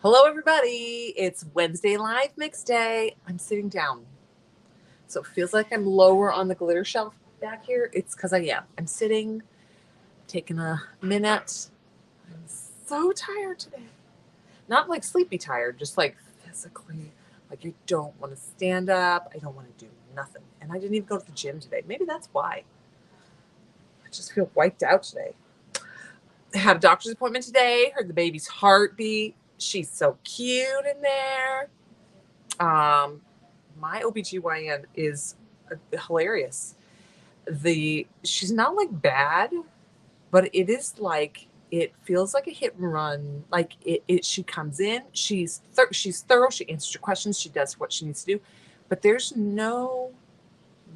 Hello, everybody. It's Wednesday Live Mix Day. I'm sitting down. So it feels like I'm lower on the glitter shelf back here. It's because I am. I'm sitting, taking a minute. I'm so tired today. Not like sleepy tired, just like physically. Like you don't want to stand up. I don't want to do nothing. And I didn't even go to the gym today. Maybe that's why. I just feel wiped out today. I had a doctor's appointment today. Heard the baby's heartbeat. She's so cute in there. My OBGYN is hilarious. She's not like bad, but it is like it feels like a hit and run. Like she comes in, she's thorough, she answers your questions, she does what she needs to do, but there's no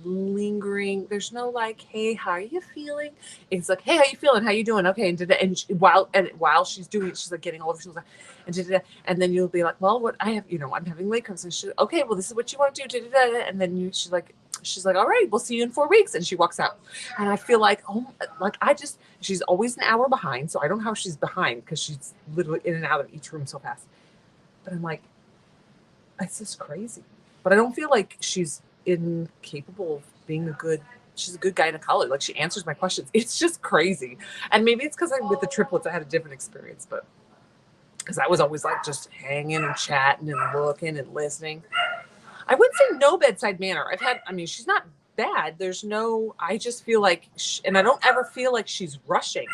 lingering. There's no like, hey, how are you feeling? It's like, hey, how you feeling? How you doing? Okay, while she's doing it, she's like getting all of it, and then you'll be like, well, what I have, I'm having late cramps, and she's okay, well, this is what you want to do, and then she's like, all right, we'll see you in 4 weeks, and she walks out, and I feel like, she's always an hour behind, so I don't know how she's behind because she's literally in and out of each room so fast, but I'm like, it's just crazy, but I don't feel like she's incapable of being she's a good gynecologist. Like she answers my questions. It's just crazy. And maybe it's because I'm with the triplets, I had a different experience, but because I was always like just hanging and chatting and looking and listening. I wouldn't say no bedside manner. She's not bad. I just feel like, and I don't ever feel like she's rushing,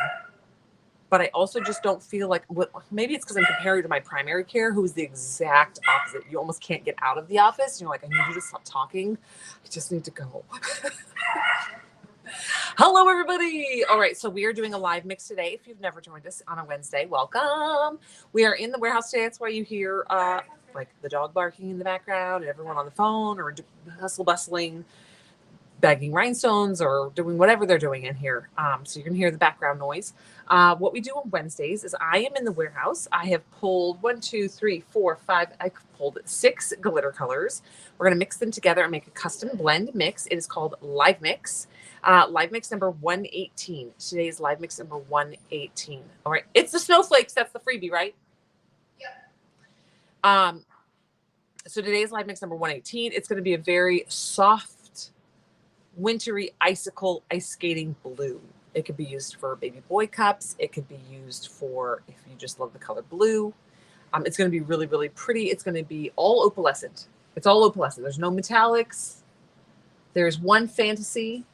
but I also just don't feel like, maybe it's because I'm comparing to my primary care, who is the exact opposite. You almost can't get out of the office. You're like, I need you to stop talking. I just need to go. Hello, everybody. All right, so we are doing a live mix today. If you've never joined us on a Wednesday, welcome. We are in the warehouse today. That's why you hear like the dog barking in the background and everyone on the phone or hustle bustling, bagging rhinestones or doing whatever they're doing in here. So you can hear the background noise. What we do on Wednesdays is I am in the warehouse. I have pulled 6 glitter colors. We're going to mix them together and make a custom blend mix. It is called Live Mix. Live Mix number 118. Today is Live Mix number 118. All right. It's the snowflakes. That's the freebie, right? Yep. So today's Live Mix number 118. It's going to be a very soft, wintry icicle ice skating blue. It could be used for baby boy cups. It could be used for if you just love the color blue. It's going to be really, really pretty. It's going to be all opalescent. It's all opalescent. There's no metallics. There's one fantasy.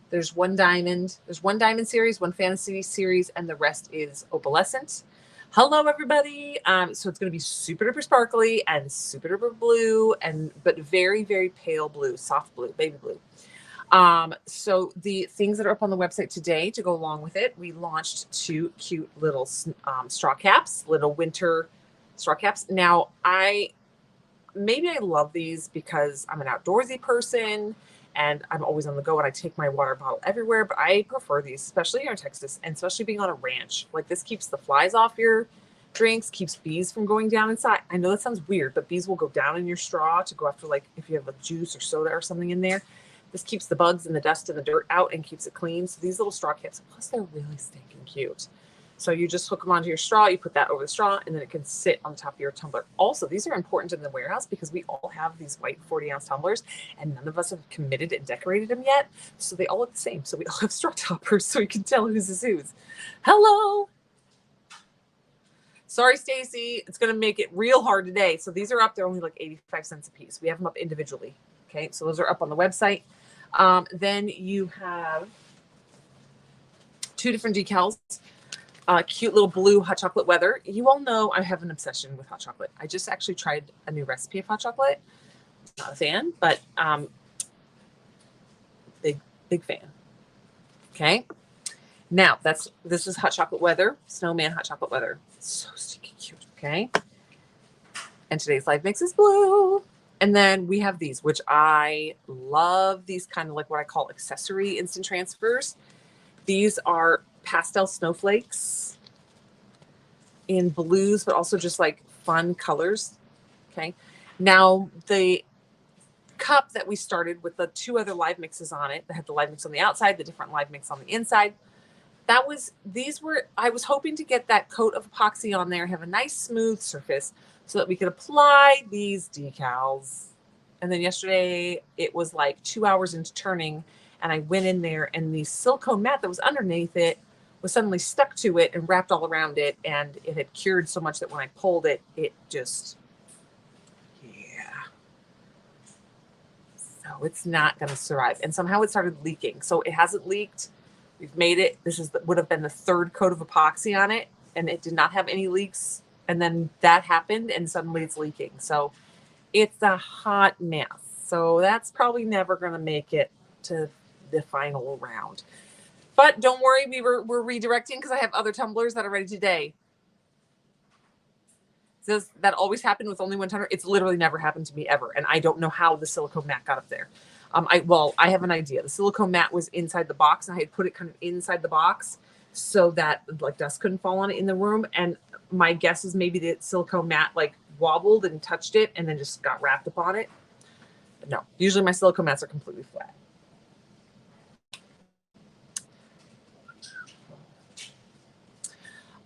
There's one diamond. There's one diamond series, one fantasy series, and the rest is opalescent. Hello, everybody. So it's going to be super duper sparkly and super duper blue, but very, very pale blue, soft blue, baby blue. So the things that are up on the website today to go along with it, we launched 2 cute little straw caps, little winter straw caps. Now, I love these because I'm an outdoorsy person and I'm always on the go and I take my water bottle everywhere, but I prefer these, especially here in Texas and especially being on a ranch. Like this keeps the flies off your drinks, keeps bees from going down inside. I know that sounds weird, but bees will go down in your straw to go after, like, if you have a juice or soda or something in there. This keeps the bugs and the dust and the dirt out and keeps it clean. So these little straw caps, plus they're really stinking cute. So you just hook them onto your straw, you put that over the straw, and then it can sit on the top of your tumbler. Also, these are important in the warehouse because we all have these white 40-ounce tumblers, and none of us have committed and decorated them yet. So they all look the same. So we all have straw toppers so we can tell whose is whose. Hello. Sorry, Stacy. It's going to make it real hard today. So these are up. They're only like 85 cents a piece. We have them up individually. Okay, so those are up on the website. Then you have 2 different decals. Cute little blue hot chocolate weather. You all know I have an obsession with hot chocolate. I just actually tried a new recipe of hot chocolate. Not a fan, but big fan. Okay. Now this is hot chocolate weather, snowman hot chocolate weather. So stinking cute. Okay. And today's live mix is blue. And then we have these, which I love, these kind of like what I call accessory instant transfers. These are pastel snowflakes in blues, but also just like fun colors. Okay. Now the cup that we started with the 2 other live mixes on it, that had the live mix on the outside, the different live mix on the inside. I was hoping to get that coat of epoxy on there, have a nice smooth surface so that we could apply these decals. And then yesterday it was like 2 hours into turning, and I went in there and the silicone mat that was underneath it was suddenly stuck to it and wrapped all around it. And it had cured so much that when I pulled it, it just, yeah. So it's not going to survive. And somehow it started leaking. So it hasn't leaked. We've made it. This would have been the third coat of epoxy on it, and it did not have any leaks. And then that happened, and suddenly it's leaking. So it's a hot mess. So that's probably never going to make it to the final round. But don't worry, we're redirecting because I have other tumblers that are ready today. Does that always happen with only one tumbler? It's literally never happened to me ever, and I don't know how the silicone mat got up there. I have an idea. The silicone mat was inside the box, and I had put it kind of inside the box so that like dust couldn't fall on it in the room. And my guess is maybe the silicone mat like wobbled and touched it and then just got wrapped upon it. But no, usually my silicone mats are completely flat.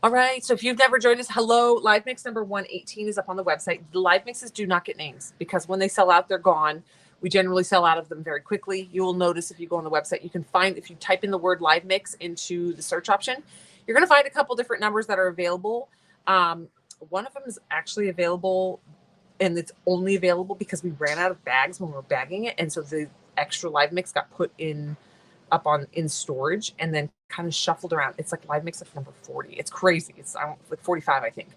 All right, so if you've never joined us, hello. Live Mix number 118 is up on the website. The Live Mixes do not get names because when they sell out, they're gone. We generally sell out of them very quickly. You will notice if you go on the website, you can find, if you type in the word Live Mix into the search option, you're going to find a couple different numbers that are available. One of them is actually available, and it's only available because we ran out of bags when we were bagging it. And so the extra Live Mix got put in storage and then kind of shuffled around. It's like Live Mix like number 40. It's crazy. It's like 45, I think.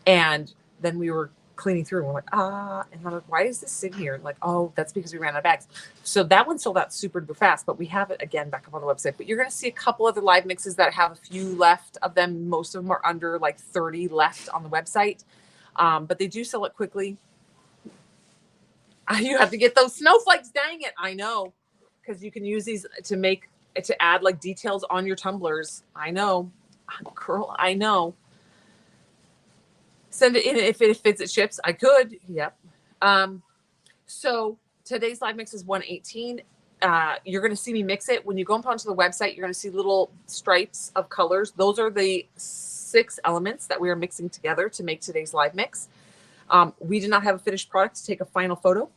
And then we were cleaning through and we're like, and I'm like, why is this sitting here? Like, oh, that's because we ran out of bags. So that one sold out super duper fast, but we have it again back up on the website. But you're going to see a couple other Live Mixes that have a few left of them. Most of them are under like 30 left on the website. But they do sell it quickly. You have to get those snowflakes. Dang it. I know. Because you can use these to add like details on your tumblers. I know. Girl, I know. Send it in if it fits, it ships. I could. Yep. So today's Live Mix is 118. You're going to see me mix it. When you go up onto the website, you're going to see little stripes of colors. Those are the 6 elements that we are mixing together to make today's Live Mix. We do not have a finished product to take a final photo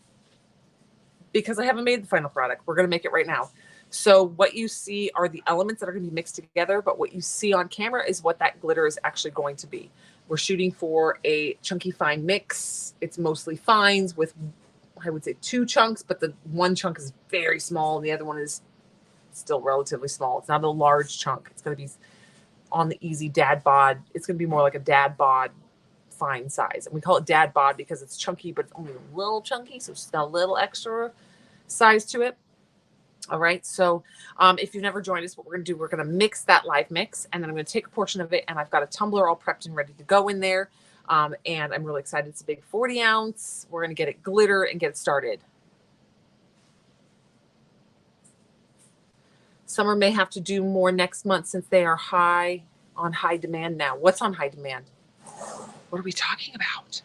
because I haven't made the final product. We're going to make it right now. So what you see are the elements that are going to be mixed together, but what you see on camera is what that glitter is actually going to be. We're shooting for a chunky fine mix. It's mostly fines with, I would say, 2 chunks, but the one chunk is very small and the other one is still relatively small. It's not a large chunk. It's going to be on the easy dad bod. It's going to be more like a dad bod fine size. And we call it dad bod because it's chunky, but it's only a little chunky. So it's just got a little extra size to it. All right. So if you've never joined us, what we're going to do, we're going to mix that Live Mix, and then I'm going to take a portion of it, and I've got a tumbler all prepped and ready to go in there. And I'm really excited. It's a big 40 ounce. We're going to get it glitter and get it started. Summer may have to do more next month since they are on high demand now. What's on high demand? What are we talking about?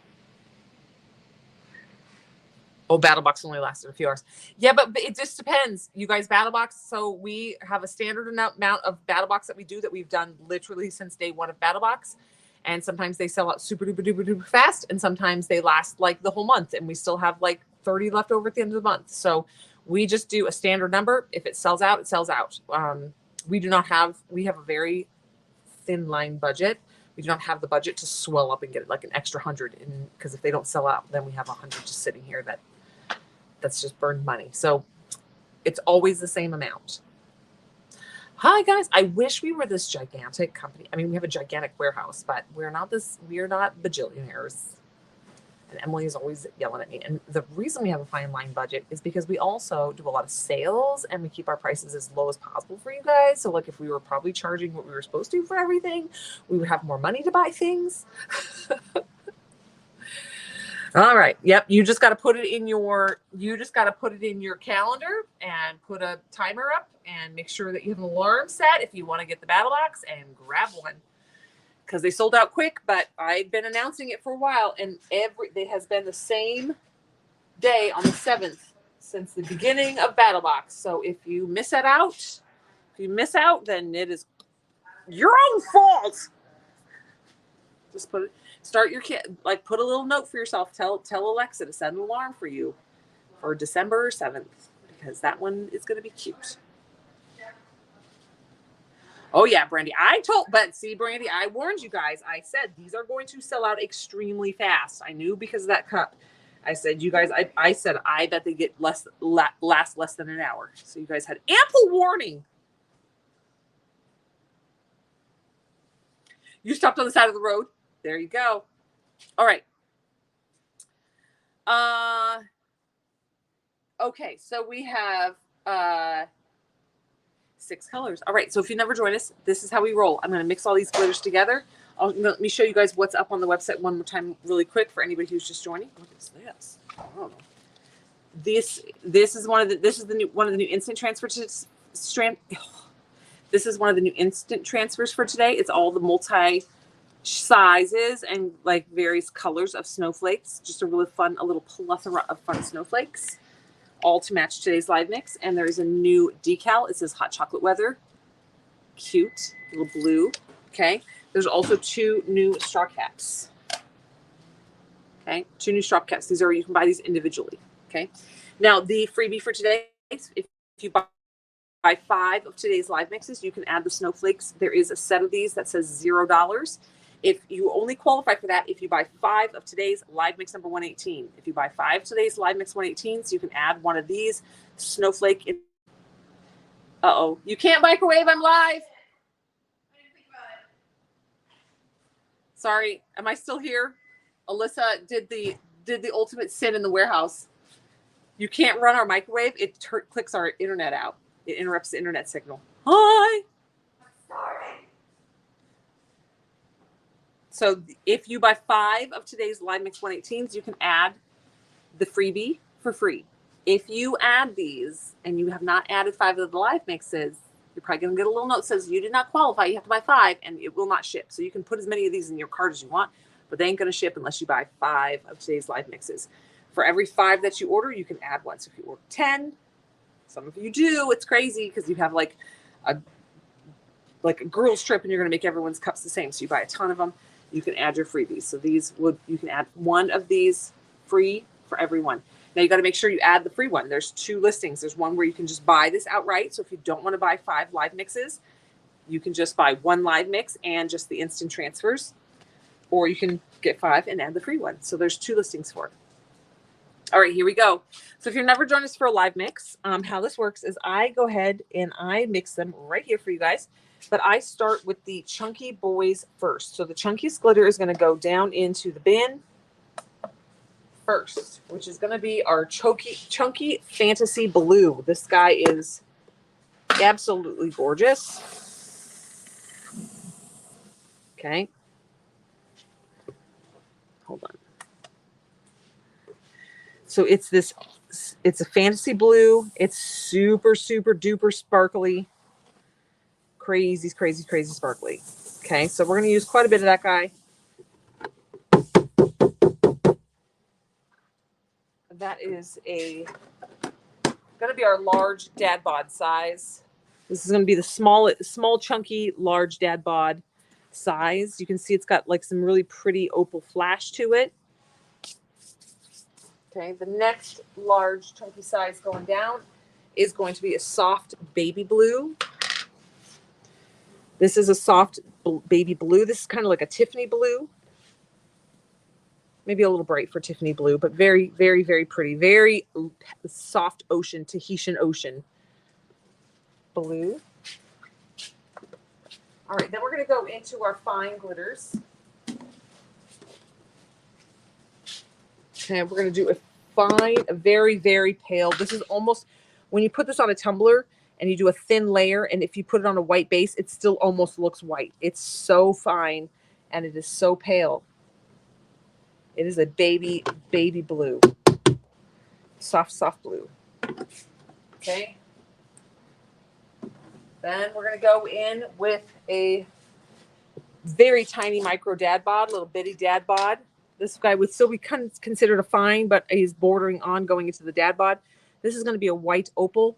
Oh, BattleBox only lasted a few hours. Yeah, but it just depends. You guys, BattleBox. So we have a standard amount of BattleBox that we do that we've done literally since day 1 of BattleBox. And sometimes they sell out super duper duper duper fast. And sometimes they last like the whole month. And we still have like 30 left over at the end of the month. So we just do a standard number. If it sells out, it sells out. We have a very thin line budget. We do not have the budget to swell up and get like an extra 100. Because if they don't sell out, then we have 100 just sitting here that's just burned money. So it's always the same amount. Hi guys. I wish we were this gigantic company. I mean, we have a gigantic warehouse, but we're not bajillionaires. And Emily is always yelling at me. And the reason we have a fine line budget is because we also do a lot of sales and we keep our prices as low as possible for you guys. So like if we were probably charging what we were supposed to for everything, we would have more money to buy things. All right. Yep. You just got to put it in your calendar and put a timer up and make sure that you have an alarm set if you want to get the BattleBox and grab one. Because they sold out quick, but I've been announcing it for a while, and it has been the same day on the 7th since the beginning of BattleBox. So if you miss out, then it is Your own fault. Just start your kid, like put a little note for yourself. Tell Alexa to set an alarm for you for December 7th, because that one is going to be cute. Oh yeah, Brandy. Brandy, I warned you guys. I said these are going to sell out extremely fast. I knew because of that cup. I said, you guys, I said, I bet they get last less than an hour. So you guys had ample warning. You stopped on the side of the road. There you go. All right. Okay, so we have 6 colors. All right, so if you never joined us, this is how we roll. I'm going to mix all these glitters together. Let me show you guys what's up on the website one more time really quick for anybody who's just joining. What is this? I don't know. This is one of the new instant transfers. This is one of the new instant transfers for today. It's all the multi sizes and like various colors of snowflakes. Just a really fun, a little plethora of fun snowflakes, all to match today's live mix. And there is a new decal. It says hot chocolate weather. Cute, little blue. Okay. There's also 2 new straw caps. Okay, 2 new straw caps. These are, you can buy these individually. Okay. Now the freebie for today, if you buy 5 of today's live mixes, you can add the snowflakes. There is a set of these that says $0. If you only qualify for that if you buy 5 of today's live mix number 118. If you buy 5 of today's live mix 118, so you can add one of these snowflake. Uh-oh, you can't microwave. I'm live. Sorry, am I still here? Alyssa did the ultimate sin in the warehouse. You can't run our microwave. It clicks our internet out. It interrupts the internet signal. Hi. Sorry. So if you buy 5 of today's live mix 118s, you can add the freebie for free. If you add these and you have not added 5 of the live mixes, you're probably going to get a little note that says you did not qualify. You have to buy 5 and it will not ship. So you can put as many of these in your cart as you want, but they ain't going to ship unless you buy 5 of today's live mixes. For every 5 that you order, you can add one. So if you order 10, some of you do, it's crazy because you have like a girls trip and you're going to make everyone's cups the same. So you buy a ton of them, you can add your freebies. So you can add one of these free for everyone. Now you got to make sure you add the free one. There's 2 listings. There's one where you can just buy this outright. So if you don't want to buy 5 live mixes, you can just buy 1 live mix and just the instant transfers, or you can get 5 and add the free one. So there's 2 listings for it. All right, here we go. So if you've never joined us for a live mix, how this works is I go ahead and I mix them right here for you guys. But I start with the Chunky Boys first. So the chunkiest glitter is going to go down into the bin first, which is going to be our Chunky Fantasy Blue. This guy is absolutely gorgeous. Okay. Hold on. So it's a fantasy blue. It's super, super duper sparkly. Crazy, crazy, crazy sparkly. Okay, so we're going to use quite a bit of that guy. That is going to be our large dad bod size. This is going to be the small, chunky, large dad bod size. You can see it's got like some really pretty opal flash to it. Okay, the next large chunky size going down is going to be a soft baby blue. This is a soft baby blue. This is kind of like a Tiffany blue. Maybe a little bright for Tiffany blue, but very, very, very pretty. Very soft ocean, Tahitian ocean blue. All right, then we're going to go into our fine glitters. Okay, we're going to do a very, very pale. This is almost, when you put this on a tumbler and you do a thin layer, and if you put it on a white base, it still almost looks white. It's so fine, and it is so pale. It is a baby blue. Soft, soft blue. Okay. Then we're going to go in with a very tiny micro dad bod, little bitty dad bod. This guy would still be considered a fine, but he's bordering on going into the dad bod. This is going to be a white opal.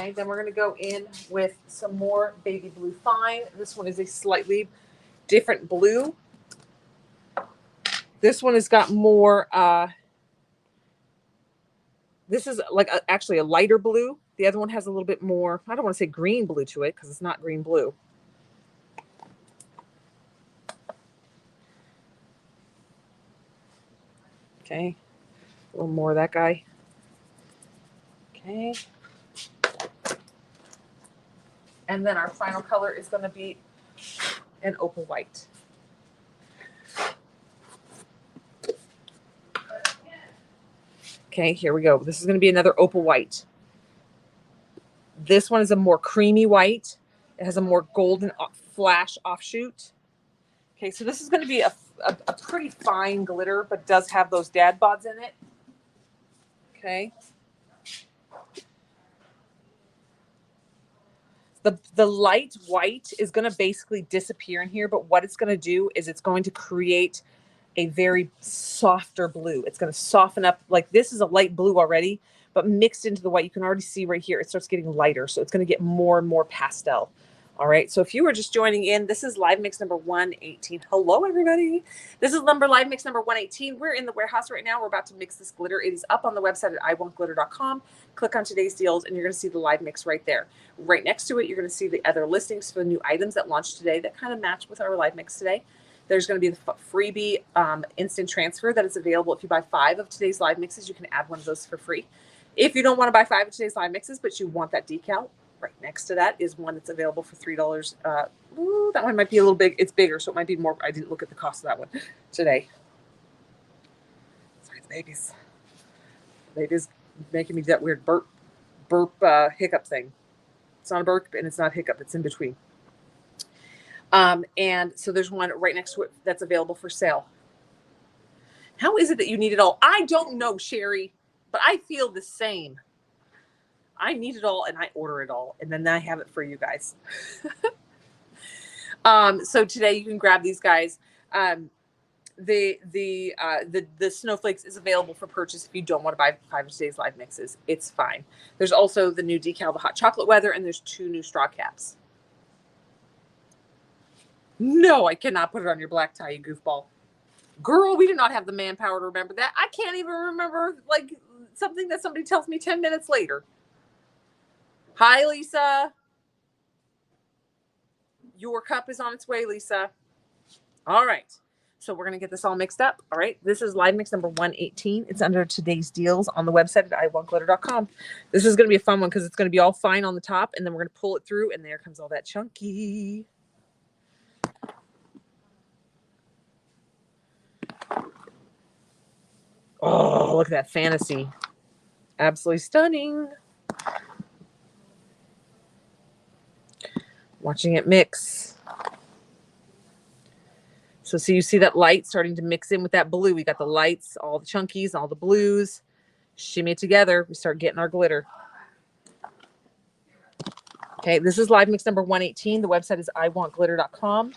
Okay, then we're going to go in with some more baby blue fine. This one is a slightly different blue. This one has got more, this is like actually a lighter blue. The other one has a little bit more, I don't want to say green blue to it because it's not green blue. Okay, a little more of that guy. Okay. And then our final color is going to be an opal white. Okay, here we go. This is going to be another opal white. This one is a more creamy white. It has a more golden flash offshoot. Okay, so this is going to be a pretty fine glitter, but does have those dad bods in it. Okay. The light white is going to basically disappear in here, but what it's going to do is it's going to create a very softer blue. It's going to soften up. Like this is a light blue already, but mixed into the white, you can already see right here, it starts getting lighter. So it's going to get more and more pastel. All right. So if you were just joining in, this is live mix number 118. Hello, everybody. This is live mix number 118. We're in the warehouse right now. We're about to mix this glitter. It is up on the website at iwantglitter.com. Click on today's deals and you're going to see the live mix right there. Right next to it, you're going to see the other listings for the new items that launched today that kind of match with our live mix today. There's going to be the freebie instant transfer that is available. If you buy 5 of today's live mixes, you can add one of those for free. If you don't want to buy 5 of today's live mixes, but you want that decal, right next to that is one that's available for $3. Ooh, that one might be a little big. It's bigger, so it might be more. I didn't look at the cost of that one today. Sorry, the baby's. The baby's making me do that weird burp hiccup thing. It's not a burp and it's not hiccup. It's in between. And so there's one right next to it that's available for sale. How is it that you need it all? I don't know, Sherry, but I feel the same. I need it all and I order it all and then I have it for you guys. So today you can grab these guys. The snowflakes is available for purchase if you don't want to buy 5 of today's live mixes. It's fine. There's also the new decal, the hot chocolate weather, and there's 2 new straw caps. No, I cannot put it on your black tie, you goofball. Girl, we do not have the manpower to remember that. I can't even remember like something that somebody tells me 10 minutes later. Hi, Lisa. Your cup is on its way, Lisa. All right. So we're going to get this all mixed up. All right. This is live mix number 118. It's under today's deals on the website at iwantglitter.com. This is going to be a fun one because it's going to be all fine on the top, and then we're going to pull it through, and there comes all that chunky. Oh, look at that fantasy. Absolutely stunning. Watching it mix. So you see that light starting to mix in with that blue. We got the lights, all the chunkies, all the blues. Shimmy it together. We start getting our glitter. Okay, this is live mix number 118. The website is iwantglitter.com.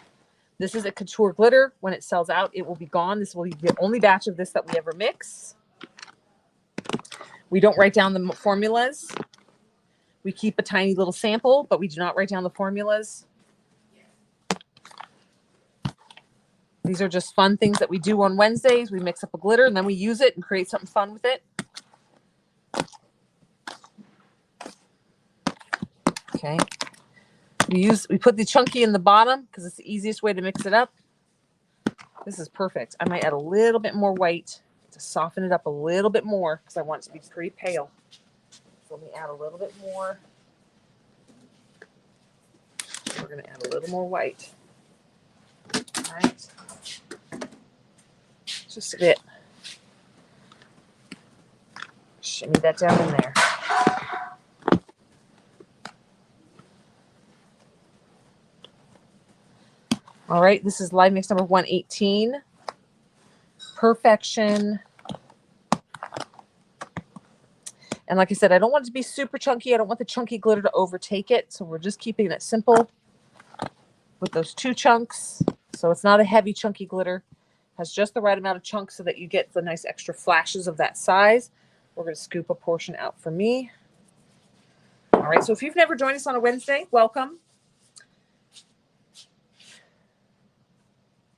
This is a couture glitter. When it sells out, it will be gone. This will be the only batch of this that we ever mix. We don't write down the formulas. We keep a tiny little sample, but we do not write down the formulas. These are just fun things that we do on Wednesdays. We mix up a glitter and then we use it and create something fun with it. Okay. We put the chunky in the bottom because it's the easiest way to mix it up. This is perfect. I might add a little bit more white to soften it up a little bit more because I want it to be pretty pale. So let me add a little bit more. We're going to add a little more white. All right. Just a bit. Shimmy that down in there. All right, this is live mix number 118. Perfection. And like I said, I don't want it to be super chunky. I don't want the chunky glitter to overtake it. So we're just keeping it simple with those 2 chunks. So it's not a heavy chunky glitter. It has just the right amount of chunks so that you get the nice extra flashes of that size. We're going to scoop a portion out for me. All right, so if you've never joined us on a Wednesday, welcome.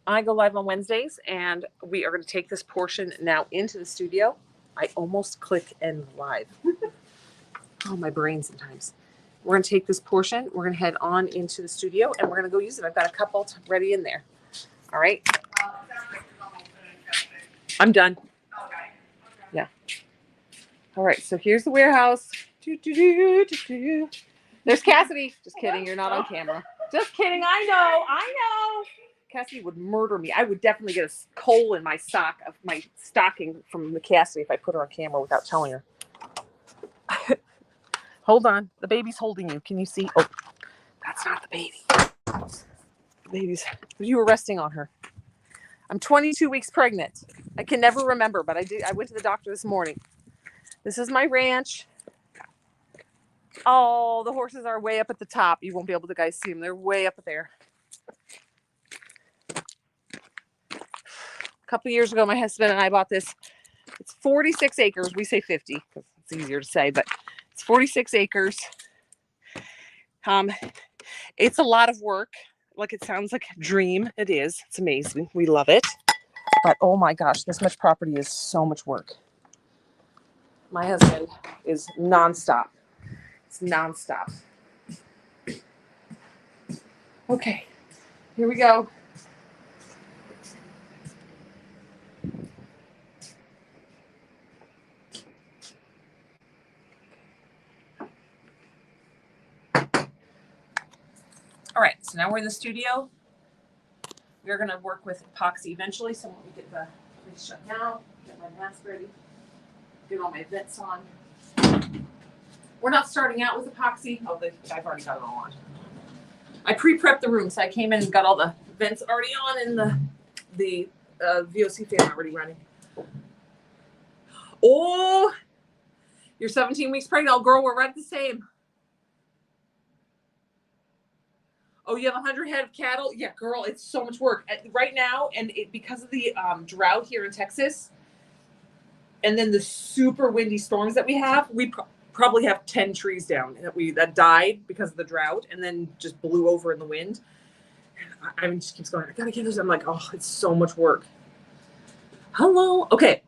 I go live on Wednesdays, and we are going to take this portion now into the studio. I almost click end live. Oh, my brain sometimes. We're going to take this portion. We're going to head on into the studio, and we're going to go use it. I've got a couple ready in there. All right. I'm done. Yeah. All right. So here's the warehouse. There's Cassidy. Just kidding. You're not on camera. Just kidding. I know. Cassidy would murder me. I would definitely get a coal in my sock of my stocking from the Cassidy if I put her on camera without telling her. Hold on. The baby's holding you. Can you see? Oh, that's not the baby. The baby's. You were resting on her. I'm 22 weeks pregnant. I can never remember, but I went to the doctor this morning. This is my ranch. Oh, the horses are way up at the top. You won't be able to guys see them. They're way up there. A couple years ago, my husband and I bought this. It's 46 acres. We say 50 because it's easier to say, but it's 46 acres. It's a lot of work. Like, it sounds like a dream. It is. It's amazing. We love it. But oh my gosh, this much property is so much work. My husband is nonstop. It's nonstop. Okay, here we go. All right, so now we're in the studio. We're going to work with epoxy eventually. So let me get the place shut down, get my mask ready, get all my vents on. We're not starting out with epoxy. Oh, I've already got it all on. I pre-prepped the room, so I came in and got all the vents already on and the VOC fan already running. Oh, you're 17 weeks pregnant. Oh, girl, we're right the same. Oh, you have 100 head of cattle? Yeah, girl, it's so much work. Right now, and because of the drought here in Texas, and then the super windy storms that we have, we probably have 10 trees down that died because of the drought and then just blew over in the wind. I mean, just keeps going, I gotta get those. I'm like, oh, it's so much work. Hello. Okay.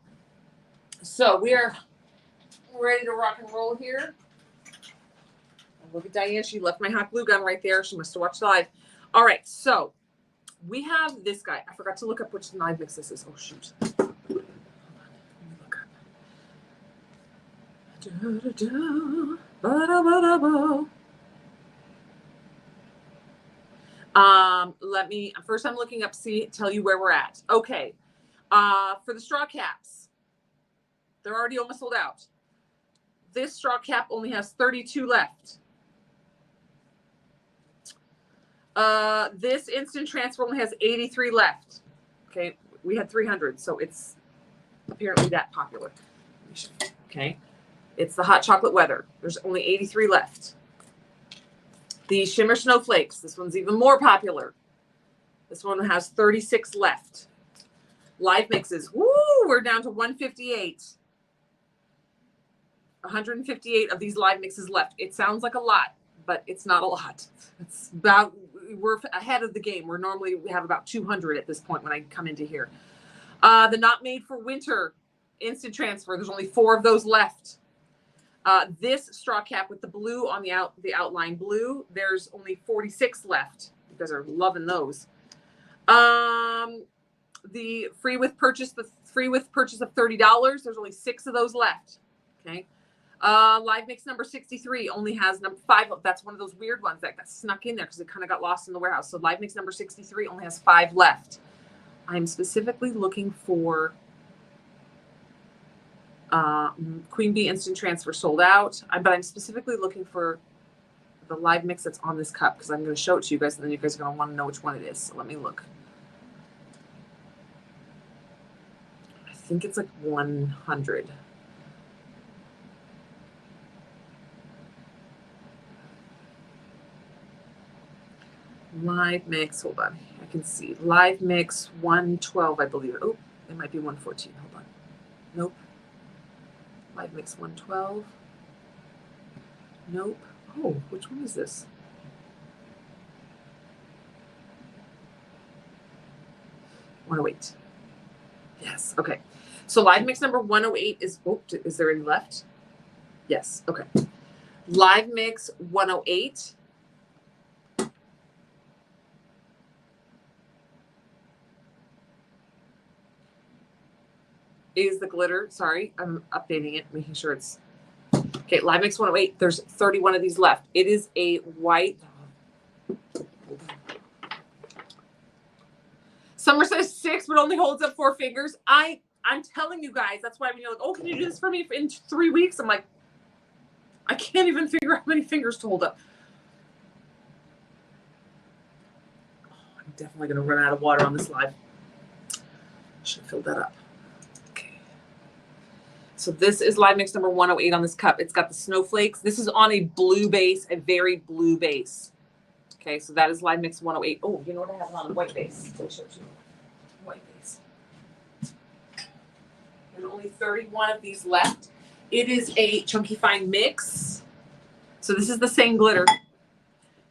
So we're ready to rock and roll here. Look at Diane. She left my hot glue gun right there. She must have watched live. All right. So we have this guy. I forgot to look up which live mix this is. Oh, shoot. Hold on. Let me look up. First I'm looking up, tell you where we're at. Okay. For the straw caps, they're already almost sold out. This straw cap only has 32 left. This instant transfer only has 83 left. Okay, we had 300, so it's apparently that popular. Okay, it's the hot chocolate weather. There's only 83 left. The shimmer snowflakes. This one's even more popular. This one has 36 left. Live mixes. Woo! We're down to 158. 158 of these live mixes left. It sounds like a lot, but it's not a lot. It's about, we're ahead of the game. We have about 200 at this point when I come into here. The not made for winter instant transfer. There's only 4 of those left. This straw cap with the blue on the outline blue, there's only 46 left. You guys are loving those. The free with purchase of $30. There's only 6 of those left. Okay. Live mix number 63 only has number 5. That's one of those weird ones that got snuck in there because it kind of got lost in the warehouse. So live mix number 63 only has 5 left. I'm specifically looking for Queen Bee instant transfer sold out. But I'm specifically looking for the live mix that's on this cup because I'm going to show it to you guys and then you guys are going to want to know which one it is. So let me look. I think it's like 100. Live mix, hold on. I can see. Live mix 112, I believe. Oh, it might be 114. Hold on. Nope. Live mix 112. Nope. Oh Oh, which one is this? One oh eight. Yes. Okay. So live mix number 108 is. Oh, is there any left? Yes. Okay. Live mix 108. Is the glitter. Sorry, I'm updating it, making sure it's okay. Live mix 108. There's 31 of these left. It is a white. Summer says 6, but only holds up 4 fingers. I'm telling you guys, that's why when you're like, oh, can you do this for me in 3 weeks? I'm like, I can't even figure out how many fingers to hold up. Oh, I'm definitely going to run out of water on this live. Should have filled that up. Okay. So this is live mix number 108 on this cup. It's got the snowflakes. This is on a blue base, a very blue base. Okay, so that is live mix 108. Oh, you know what I have on a white base? Let me show you. White base. There's only 31 of these left. It is a chunky fine mix. So this is the same glitter.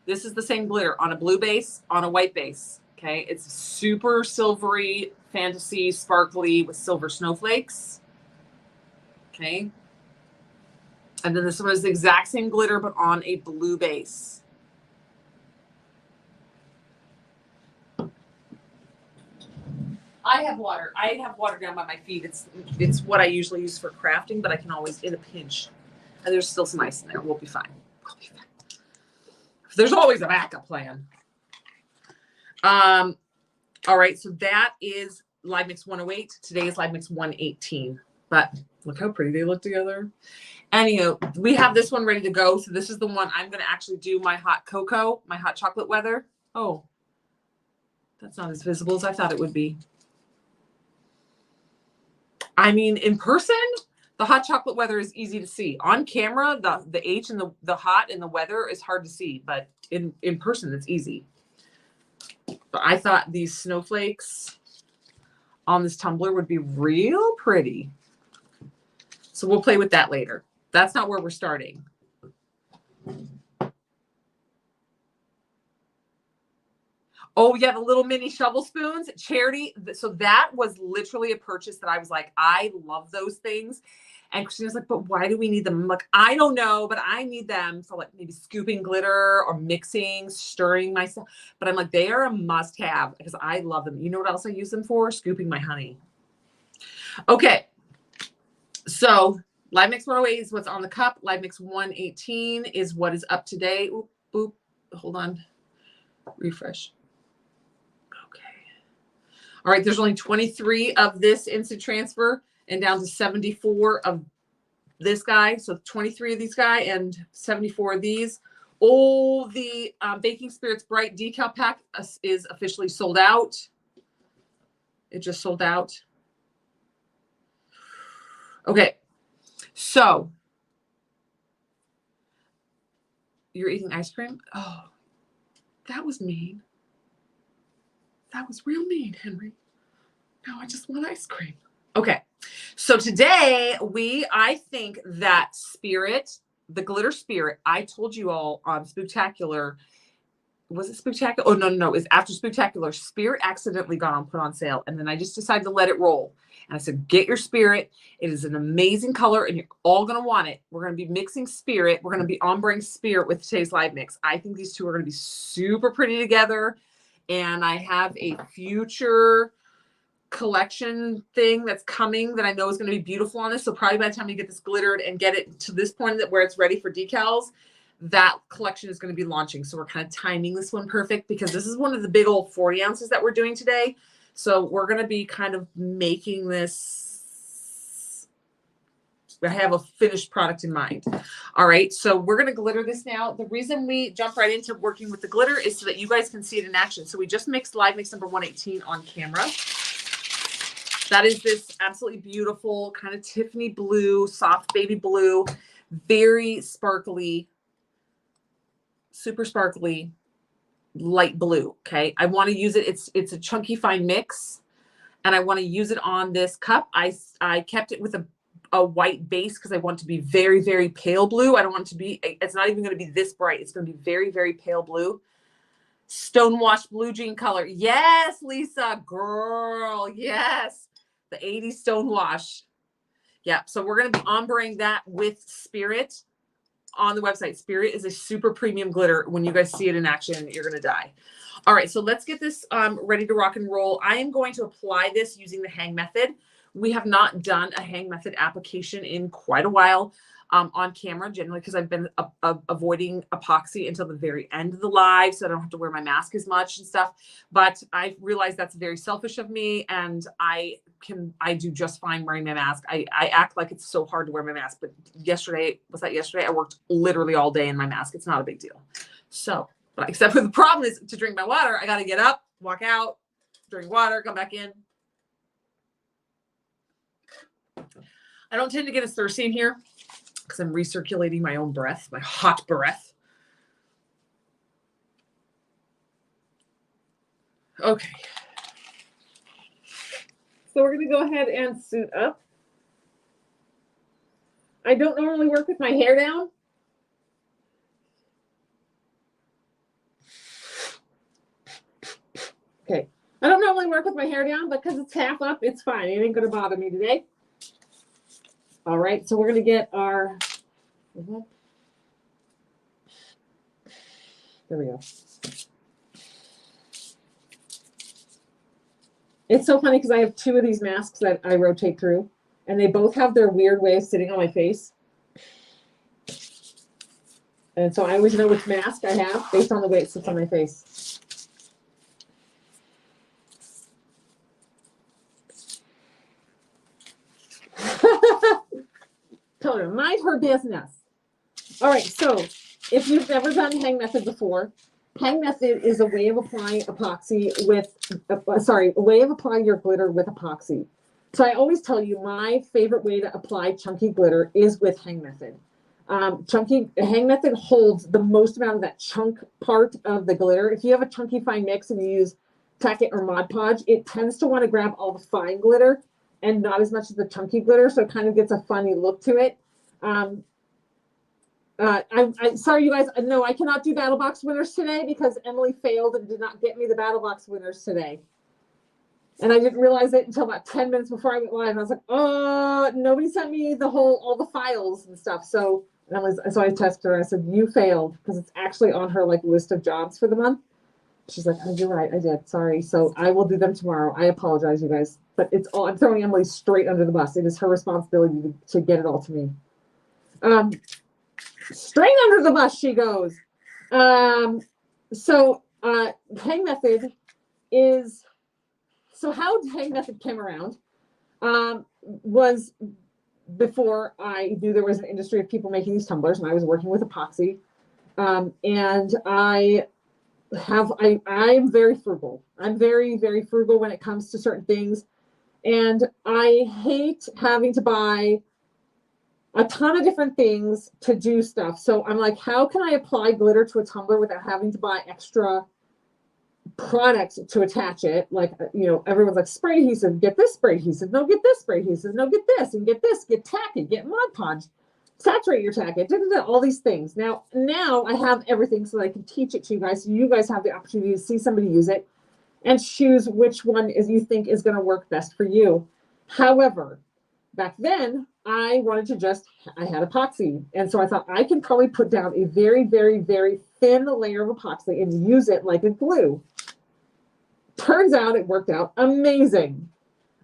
This is the same glitter on a blue base, on a white base. Okay, it's super silvery, fantasy, sparkly with silver snowflakes. Okay. And then this one is the exact same glitter, but on a blue base. I have water. I have water down by my feet. It's what I usually use for crafting, but I can always, in a pinch. And there's still some ice in there. We'll be fine. We'll be fine. There's always a backup plan. All right, so that is live mix 108. Today is live mix 118. But look how pretty they look together. Anyhow, we have this one ready to go. So this is the one I'm going to actually do my hot cocoa, my hot chocolate weather. Oh, that's not as visible as I thought it would be. I mean, in person, the hot chocolate weather is easy to see. On camera, the H and the hot and the weather is hard to see, but in person, it's easy. But I thought these snowflakes on this tumbler would be real pretty. So we'll play with that later. That's not where we're starting. Oh, yeah, the little mini shovel spoons. Charity. So that was literally a purchase that I was like, I love those things. And Christina's like, but why do we need them? I'm like, I don't know, but I need them for like maybe scooping glitter or mixing, stirring myself. But I'm like, they are a must have because I love them. You know what else I use them for? Scooping my honey. Okay. So live mix 108 is what's on the cup. Live mix 118 is what is up today. Oop, oop. Hold on. Refresh. All right, there's only 23 of this instant transfer and down to 74 of this guy. So 23 of these guy and 74 of these. Oh, the Baking Spirits Bright decal pack is officially sold out. It just sold out. Okay, so you're eating ice cream? Oh, that was mean. That was real mean, Henry. Now I just want ice cream. Okay. So today I think that Spirit, the glitter Spirit, I told you all on Spooktacular. Was it Spooktacular? Oh, no. It was after Spooktacular. Spirit accidentally got put on sale. And then I just decided to let it roll. And I said, get your Spirit. It is an amazing color and you're all going to want it. We're going to be mixing Spirit. We're going to be ombreing Spirit with today's live mix. I think these two are going to be super pretty together. And I have a future collection thing that's coming that I know is going to be beautiful on this. So probably by the time you get this glittered and get it to this point where it's ready for decals, that collection is going to be launching. So we're kind of timing this one perfect because this is one of the big old 40 ounces that we're doing today. So we're going to be kind of making this. I have a finished product in mind. All right, so we're going to glitter this now. The reason we jump right into working with the glitter is so that you guys can see it in action. So we just mixed live mix number 118 on camera. That is this absolutely beautiful kind of Tiffany blue, soft baby blue, very sparkly, super sparkly, light blue. Okay, I want to use it. It's a chunky fine mix, and I want to use it on this cup. I kept it with a a white base because I want it to be very, very pale blue. I don't want it to be, it's not even going to be this bright. It's going to be very, very pale blue. Stonewashed blue jean color. Yes, Lisa, girl. Yes. The 80s stonewash. Yeah. So we're going to be ombreing that with Spirit on the website. Spirit is a super premium glitter. When you guys see it in action, you're going to die. All right. So let's get this ready to rock and roll. I am going to apply this using the hang method. We have not done a hang method application in quite a while on camera, generally because I've been avoiding epoxy until the very end of the live, so I don't have to wear my mask as much and stuff. But I realize that's very selfish of me, and I do just fine wearing my mask. I act like it's so hard to wear my mask, but yesterday, I worked literally all day in my mask. It's not a big deal. So, but except for the problem is to drink my water, I got to get up, walk out, drink water, come back in. I don't tend to get as thirsty in here because I'm recirculating my own breath, my hot breath. Okay. So we're going to go ahead and suit up. I don't normally work with my hair down. Okay. I don't normally work with my hair down, but because it's half up, it's fine. It ain't going to bother me today. All right, so we're going to get our, there we go. It's so funny because I have two of these masks that I rotate through, and they both have their weird way of sitting on my face. And so I always know which mask I have based on the way it sits on my face. Tell her, mind her business. All right, so if you've never done hang method before, hang method is a way of applying epoxy with, a way of applying your glitter with epoxy. So I always tell you my favorite way to apply chunky glitter is with hang method. Hang method holds the most amount of that chunk part of the glitter. If you have a chunky fine mix and you use Tack It or Mod Podge, it tends to want to grab all the fine glitter and not as much of the chunky glitter, so it kind of gets a funny look to it. I'm sorry, you guys. No, I cannot do Battle Box winners today because Emily failed and did not get me the Battle Box winners today. And I didn't realize it until about 10 minutes before I went live. I was like, oh, nobody sent me all the files and stuff. So I texted her and I said, you failed, because it's actually on her list of jobs for the month. She's like, oh, you're right, I did. Sorry. So I will do them tomorrow. I apologize, you guys. But I'm throwing Emily straight under the bus. It is her responsibility to get it all to me. Straight under the bus she goes. Hang method is, so how hang method came around was before I knew there was an industry of people making these tumblers, and I was working with epoxy. And I'm very frugal. I'm very, very frugal when it comes to certain things. And I hate having to buy a ton of different things to do stuff. So I'm like, how can I apply glitter to a tumbler without having to buy extra products to attach it? Like, everyone's like, spray adhesive, get this spray adhesive. No, get this spray adhesive. No, get this and get this. Get Tack It, get Mod Podge, saturate your Tack It, all these things. Now I have everything so that I can teach it to you guys. So you guys have the opportunity to see somebody use it and choose which one you think is going to work best for you. However, back then, I had epoxy. And so I thought I can probably put down a very, very, very thin layer of epoxy and use it like a glue. Turns out it worked out amazing.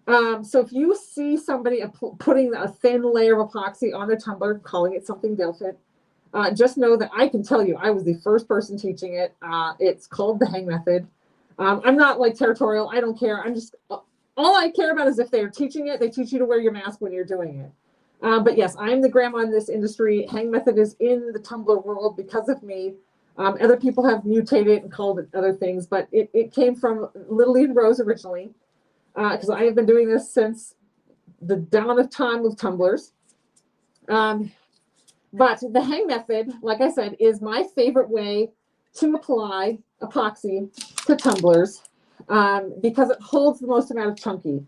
So if you see somebody putting a thin layer of epoxy on their tumbler, calling it something Delphin, just know that I can tell you I was the first person teaching it. It's called the hang method. I'm not territorial. I don't care. All I care about is if they're teaching it, they teach you to wear your mask when you're doing it. But yes, I'm the grandma in this industry. Hang method is in the tumbler world because of me. Other people have mutated it and called it other things, but it came from Lily and Rose originally, because I have been doing this since the dawn of time with tumblers. But the hang method, like I said, is my favorite way to apply epoxy to tumblers because it holds the most amount of chunky.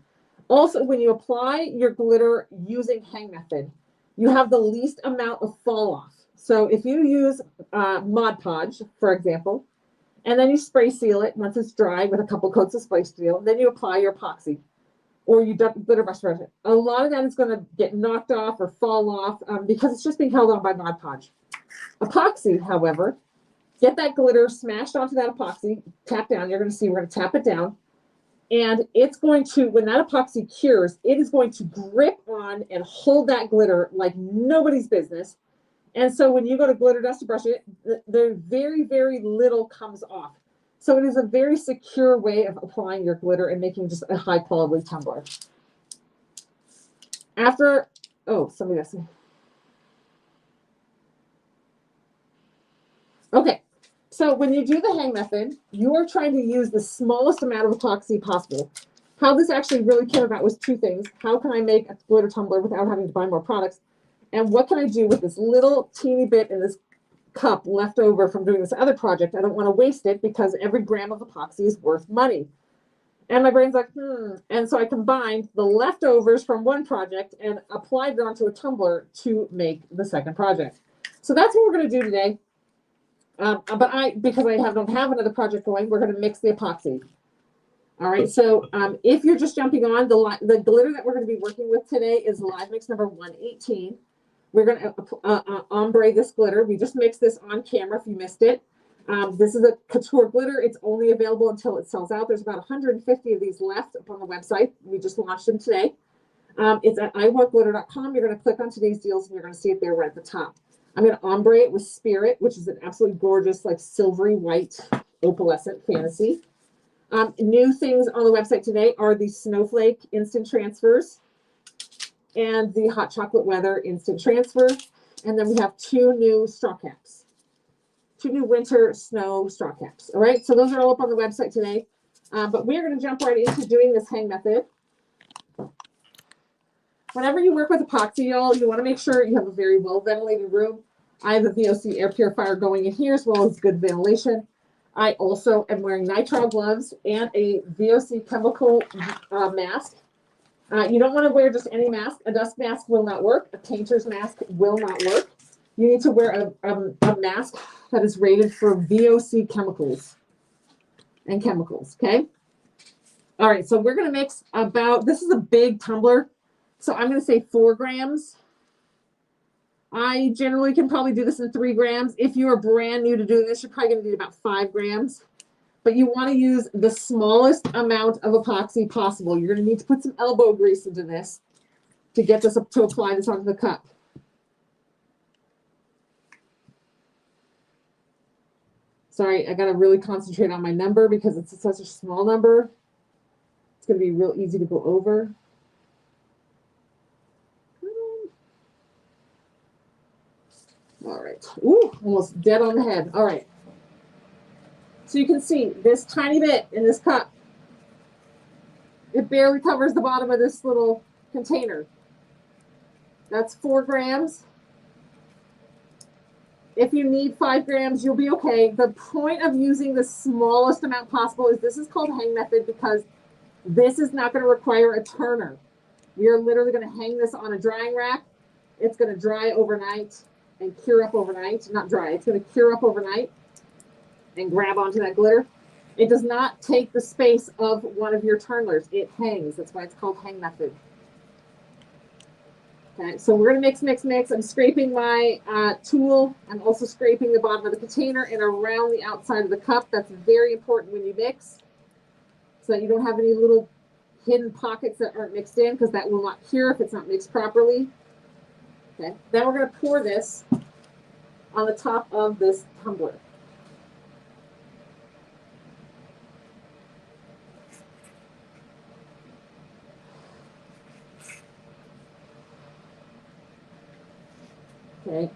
Also, when you apply your glitter using hang method, you have the least amount of fall off. So if you use Mod Podge, for example, and then you spray seal it once it's dry with a couple coats of spray seal, then you apply your epoxy or you glitter brush it. A lot of that is going to get knocked off or fall off because it's just being held on by Mod Podge. Epoxy, however, get that glitter smashed onto that epoxy, tap down. You're going to see we're going to tap it down. And it's going to, when that epoxy cures, it is going to grip on and hold that glitter like nobody's business. And so when you go to glitter dust to brush it, the very, very little comes off. So it is a very secure way of applying your glitter and making just a high quality tumbler. After, oh, somebody asked me. Okay, so when you do the hang method, you are trying to use the smallest amount of epoxy possible. How this actually really came about was two things. How can I make a glitter tumbler without having to buy more products? And what can I do with this little teeny bit in this cup left over from doing this other project? I don't want to waste it because every gram of epoxy is worth money. And my brain's like, And so I combined the leftovers from one project and applied it onto a tumbler to make the second project. So that's what we're going to do today. Because I don't have another project going, we're going to mix the epoxy. All right, so if you're just jumping on, the glitter that we're going to be working with today is Live Mix number 118. We're going to ombre this glitter. We just mixed this on camera if you missed it. This is a couture glitter. It's only available until it sells out. There's about 150 of these left up on the website. We just launched them today. It's at iwantglitter.com. You're going to click on today's deals and you're going to see it there right at the top. I'm going to ombre it with Spirit, which is an absolutely gorgeous, like silvery white opalescent fantasy. New things on the website today are the Snowflake Instant Transfers and the Hot Chocolate Weather Instant Transfer. And then we have two new straw caps, two new winter snow straw caps. All right, so those are all up on the website today. But we're going to jump right into doing this hang method. Whenever you work with epoxy, y'all, you want to make sure you have a very well ventilated room. I have a VOC air purifier going in here as well as good ventilation. I also am wearing nitrile gloves and a VOC chemical mask. You don't want to wear just any mask. A dust mask will not work. A painter's mask will not work. You need to wear a mask that is rated for VOC chemicals and chemicals, okay? All right, so we're going to mix about, this is a big tumbler. So I'm going to say 4 grams. I generally can probably do this in 3 grams. If you are brand new to doing this, you're probably going to need about 5 grams. But you want to use the smallest amount of epoxy possible. You're going to need to put some elbow grease into this to get this to apply this onto the cup. Sorry, I got to really concentrate on my number because it's such a small number. It's going to be real easy to go over. All right. Ooh, almost dead on the head. All right. So you can see this tiny bit in this cup. It barely covers the bottom of this little container. That's 4 grams. If you need 5 grams, you'll be okay. The point of using the smallest amount possible is this is called hang method because this is not going to require a turner. We are literally going to hang this on a drying rack. It's going to dry overnight and cure up overnight. Not dry, it's going to cure up overnight and grab onto that glitter. It does not take the space of one of your turners. It hangs. That's why it's called hang method. Okay, so we're going to mix, mix, mix. I'm scraping my tool. I'm also scraping the bottom of the container and around the outside of the cup. That's very important when you mix so that you don't have any little hidden pockets that aren't mixed in because that will not cure if it's not mixed properly. Okay, then we're going to pour this on the top of this tumbler. Okay.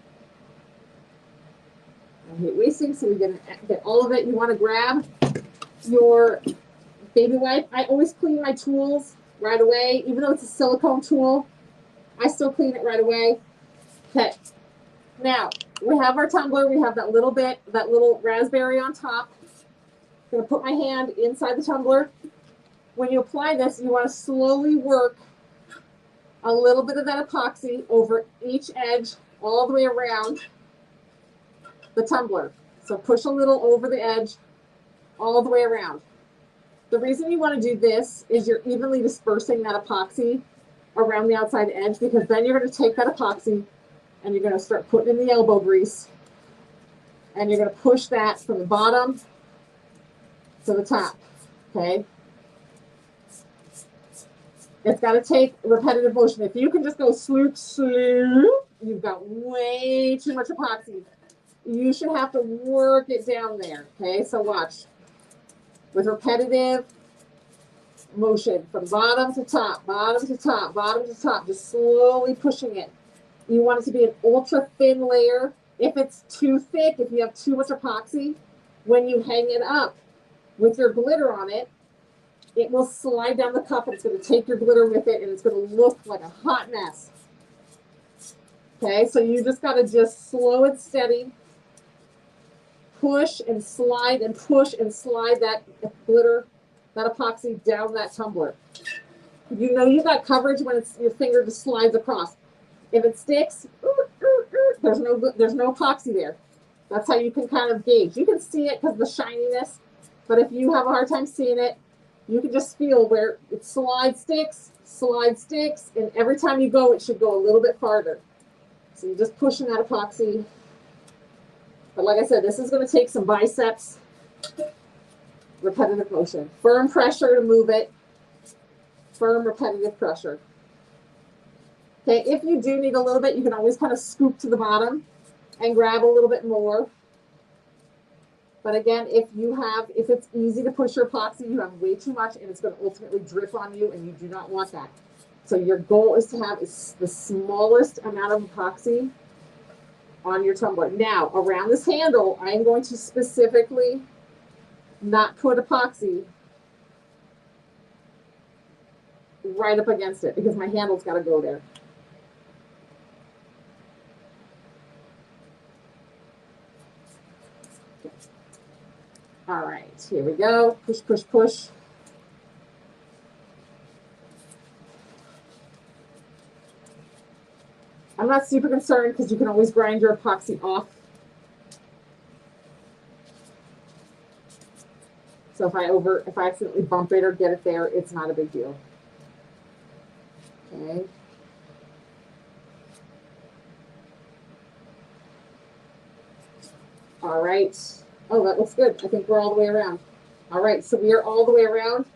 I hate wasting, so we're going to get all of it. You want to grab your baby wipe. I always clean my tools right away. Even though it's a silicone tool, I still clean it right away. Okay. Now, we have our tumbler. We have that little bit, that little raspberry on top. I'm going to put my hand inside the tumbler. when you apply this, you want to slowly work a little bit of that epoxy over each edge all the way around the tumbler. So push a little over the edge all the way around. The reason you want to do this is you're evenly dispersing that epoxy around the outside edge, because then you're going to take that epoxy and you're going to start putting in the elbow grease, and you're going to push that from the bottom to the top, okay? It's got to take repetitive motion. If you can just go sloop, sloop, you've got way too much epoxy. You should have to work it down there, okay? So watch. With repetitive motion from bottom to top, bottom to top, bottom to top, just slowly pushing it. You want it to be an ultra thin layer. If it's too thick, if you have too much epoxy, when you hang it up with your glitter on it, it will slide down the cup and it's going to take your glitter with it and it's going to look like a hot mess. Okay, so you just got to just slow and steady. Push and slide and push and slide that glitter, that epoxy down that tumbler. You know you got coverage when it's your finger just slides across. If it sticks, there's no epoxy there. That's how you can kind of gauge. You can see it because of the shininess, but if you have a hard time seeing it, you can just feel where it slide sticks, and every time you go, it should go a little bit farther. So you're just pushing that epoxy. But like I said, this is going to take some biceps, repetitive motion, firm pressure to move it, firm repetitive pressure. Okay, if you do need a little bit, you can always kind of scoop to the bottom and grab a little bit more. But again, if it's easy to push your epoxy, you have way too much and it's going to ultimately drip on you, and you do not want that. So your goal is to have the smallest amount of epoxy on your tumbler. Now, around this handle, I'm going to specifically not put epoxy right up against it because my handle's got to go there. All right, here we go. Push, push, push. I'm not super concerned because you can always grind your epoxy off. So if I accidentally bump it or get it there, it's not a big deal. Okay. All right. Oh, that looks good. I think we're all the way around. All right, so we are all the way around.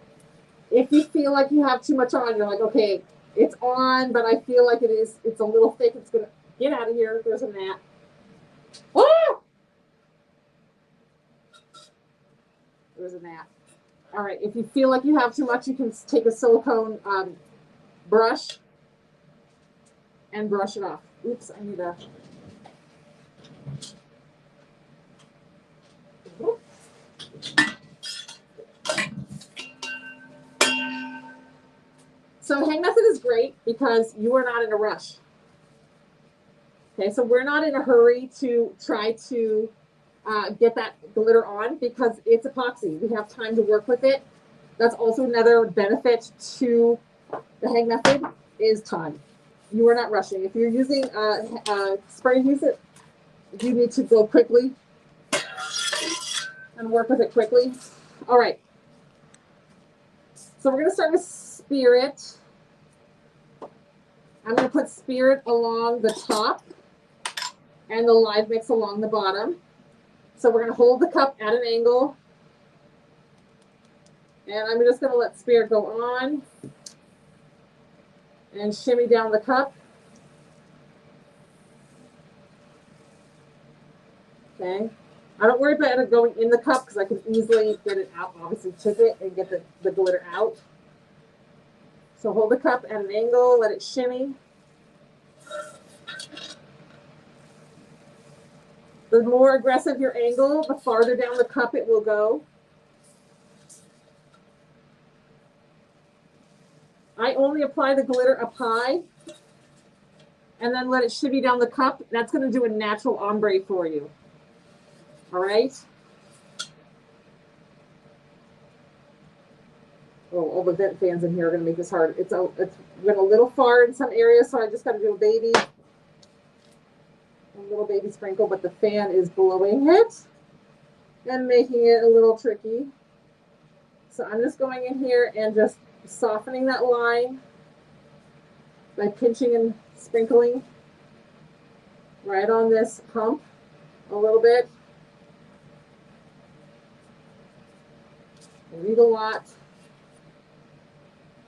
If you feel like you have too much on, you're like, okay, it's on, but I feel like it's a little thick. It's going to get out of here. There's a gnat. Oh! There's a gnat. All right, if you feel like you have too much, you can take a silicone brush and brush it off. Oops, I need a... So hang method is great because you are not in a rush. Okay, so we're not in a hurry to try to get that glitter on because it's epoxy. We have time to work with it. That's also another benefit to the hang method is time. You are not rushing. If you're using spray adhesive, you need to go quickly and work with it quickly. All right. So we're going to start with Spirit. I'm going to put Spirit along the top and the live mix along the bottom. So we're going to hold the cup at an angle. And I'm just going to let Spirit go on and shimmy down the cup. Okay. I don't worry about it going in the cup because I can easily get it out. Obviously tip it and get the glitter out. So hold the cup at an angle, let it shimmy. The more aggressive your angle, the farther down the cup it will go. I only apply the glitter up high and then let it shimmy down the cup. That's going to do a natural ombre for you. All right. Oh, all the vent fans in here are going to make this hard. It's went a little far in some areas, so I just got to do a little baby sprinkle, but the fan is blowing it and making it a little tricky. So I'm just going in here and just softening that line by pinching and sprinkling right on this hump a little bit. I read a lot.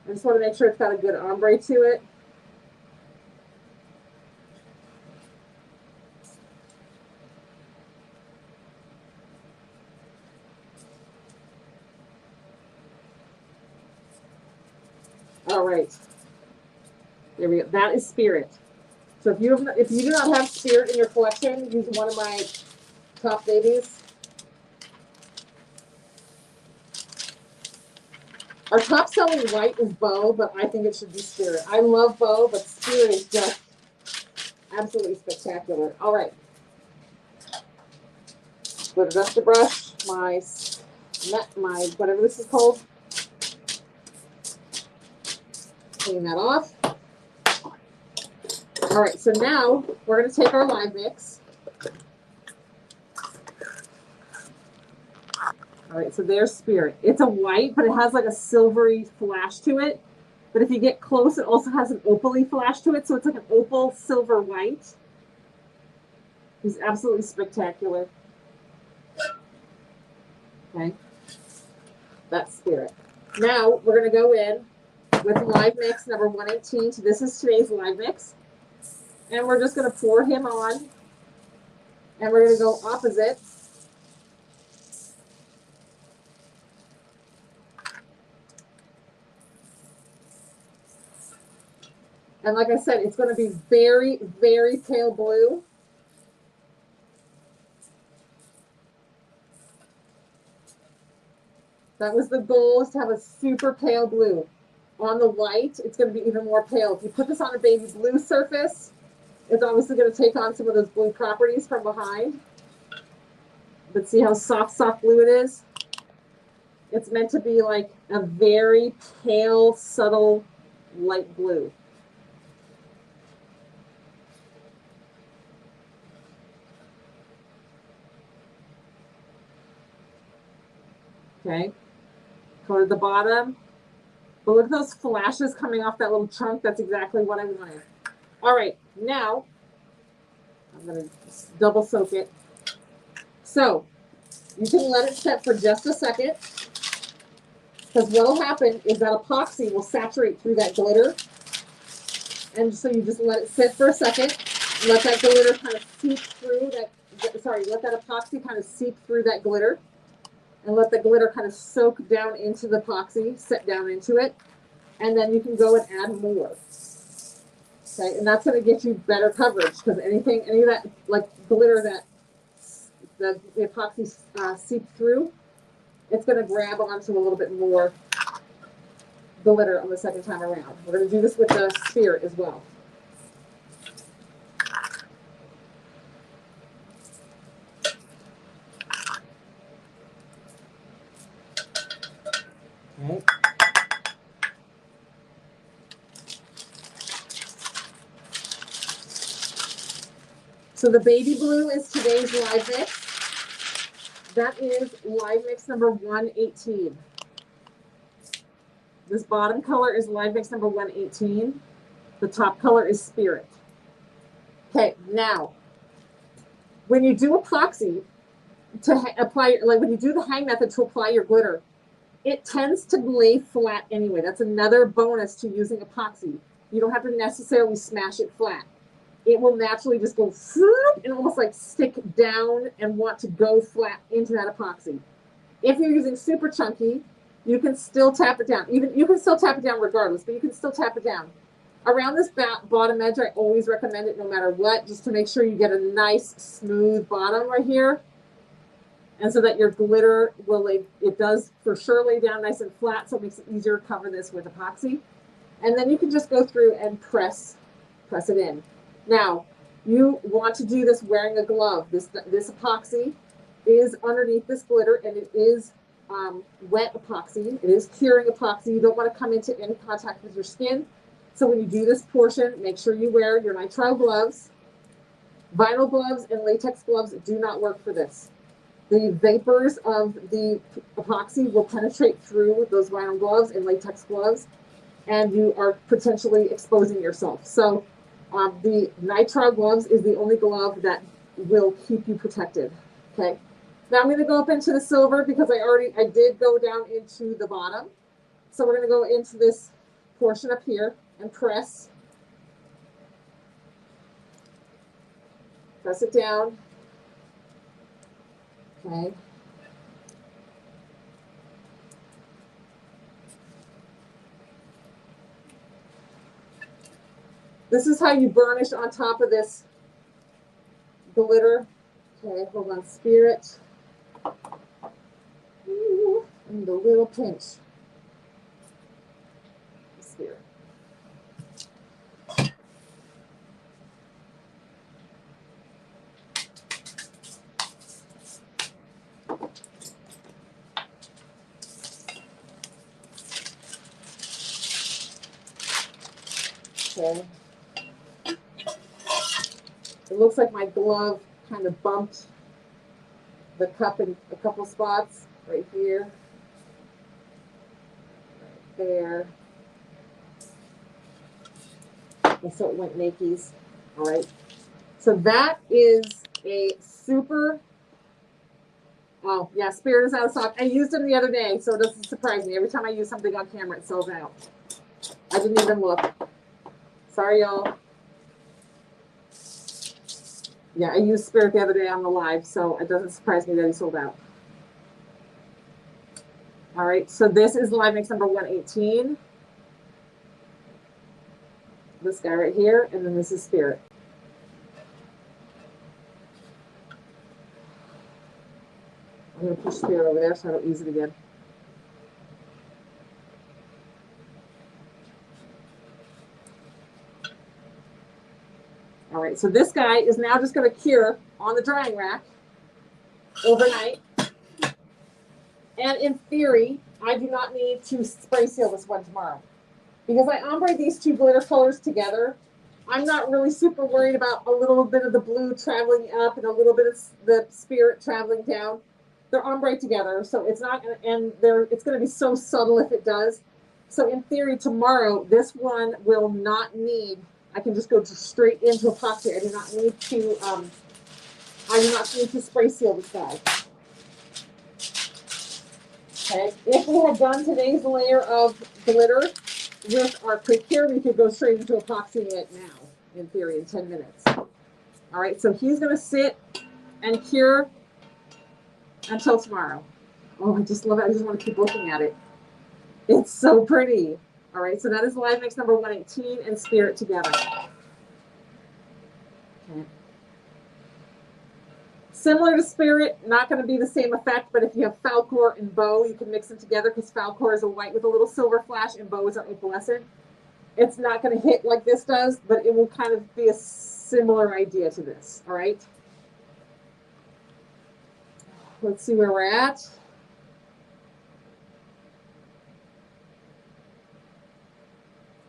I just want to make sure it's got a good ombre to it. All right. There we go. That is Spirit. So if you do not have Spirit in your collection, use one of my top babies. Our top selling white is Bow, but I think it should be Spirit. I love Bow, but Spirit is just absolutely spectacular. All right. With a duster brush, my whatever this is called. Clean that off. All right, so now we're going to take our live mix. All right, so there's Spirit. It's a white, but it has like a silvery flash to it. But if you get close, it also has an opaly flash to it. So it's like an opal silver white. It's absolutely spectacular. Okay, that's Spirit. Now we're going to go in with live mix number 118. So this is today's live mix. And we're just going to pour him on. And we're going to go opposite. And like I said, it's going to be very, very pale blue. That was the goal, is to have a super pale blue. On the white, it's going to be even more pale. If you put this on a baby blue surface, it's obviously going to take on some of those blue properties from behind. But see how soft, soft blue it is? It's meant to be like a very pale, subtle, light blue. Okay, coated the bottom. But look at those flashes coming off that little chunk. That's exactly what I wanted. All right, now I'm going to double soak it. So you can let it set for just a second, because what will happen is that epoxy will saturate through that glitter. And so you just let it sit for a second. Let that glitter kind of seep through that, sorry, let that epoxy kind of seep through that glitter. And let the glitter kind of soak down into the epoxy, set down into it. And then you can go and add more. Okay, and that's going to get you better coverage, because any of that like glitter that the epoxy seeped through, it's going to grab onto a little bit more glitter on the second time around. We're going to do this with the Spirit as well. Okay. So the baby blue is today's live mix. That is live mix number 118. This bottom color is live mix number 118. The top color is Spirit. Okay, now, when you do epoxy to apply, like when you do the hang method to apply your glitter, it tends to lay flat anyway. That's another bonus to using epoxy. You don't have to necessarily smash it flat. It will naturally just go and almost like stick down and want to go flat into that epoxy. If you're using super chunky, you can still tap it down. You can still tap it down regardless, but you can still tap it down. Around this bottom edge, I always recommend it no matter what, just to make sure you get a nice smooth bottom right here. And so that your glitter will it does for sure lay down nice and flat, so it makes it easier to cover this with epoxy. And then you can just go through and press it in. Now, you want to do this wearing a glove. This epoxy is underneath this glitter, and it is wet epoxy. It is curing epoxy. You don't want to come into any contact with your skin. So when you do this portion, make sure you wear your nitrile gloves. Vinyl gloves and latex gloves do not work for this. The vapors of the epoxy will penetrate through those vinyl gloves and latex gloves, and you are potentially exposing yourself. So the nitrile gloves is the only glove that will keep you protected. Okay. Now I'm going to go up into the silver because I did go down into the bottom. So we're going to go into this portion up here and press it down. Okay. This is how you burnish on top of this glitter. Okay, hold on, Spirit. Ooh, and a little pinch. Spirit. Okay. It looks like my glove kind of bumped the cup in a couple spots right here, right there, and so it went Nikes. All right. So that is a super. Oh yeah, Spirit is out of stock. I used them the other day, so it doesn't surprise me. Every time I use something on camera, it sells out. I didn't even look. Sorry, y'all. Yeah, I used Spirit the other day on the live, so it doesn't surprise me that he sold out. All right, so this is Live Mix number 118. This guy right here, and then this is Spirit. I'm going to push Spirit over there so I don't use it again. All right, so this guy is now just going to cure on the drying rack overnight. And in theory, I do not need to spray seal this one tomorrow. Because I ombre these two glitter colors together, I'm not really super worried about a little bit of the blue traveling up and a little bit of the Spirit traveling down. They're ombre together, so it's not, and it's going to be so subtle if it does. So in theory, tomorrow, this one will not need, I can just go straight into epoxy. I do not need to spray seal this guy. Okay, if we had done today's layer of glitter with our quick cure, we could go straight into epoxying it now, in theory, in 10 minutes. All right, so he's going to sit and cure until tomorrow. Oh, I just love it. I just want to keep looking at it. It's so pretty. All right, so that is Live Mix number 118 and Spirit together. Okay. Similar to Spirit, not going to be the same effect, but if you have Falcor and Bow, you can mix them together because Falcor is a white with a little silver flash and Bow is an opalescent. It's not going to hit like this does, but it will kind of be a similar idea to this, all right? Let's see where we're at.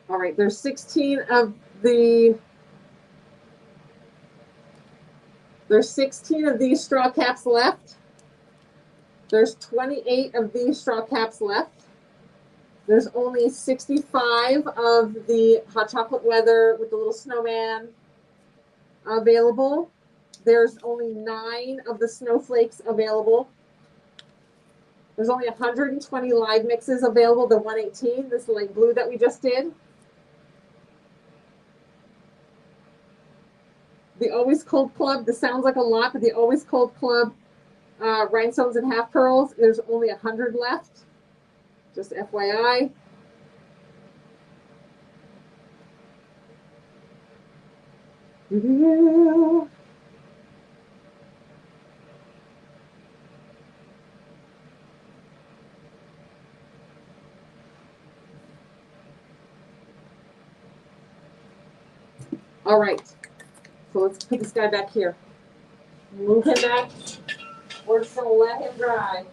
All right, there's 16 of these straw caps left. There's 28 of these straw caps left. There's only 65 of the hot chocolate weather with the little snowman available. There's only 9 of the snowflakes available. There's only 120 live mixes available, the 118, this light blue that we just did. The Always Cold Club, this sounds like a lot, but the Always Cold Club rhinestones and half pearls, there's only 100 left. Just FYI. All right. So let's put this guy back here. Move him back. We're just going to let him dry.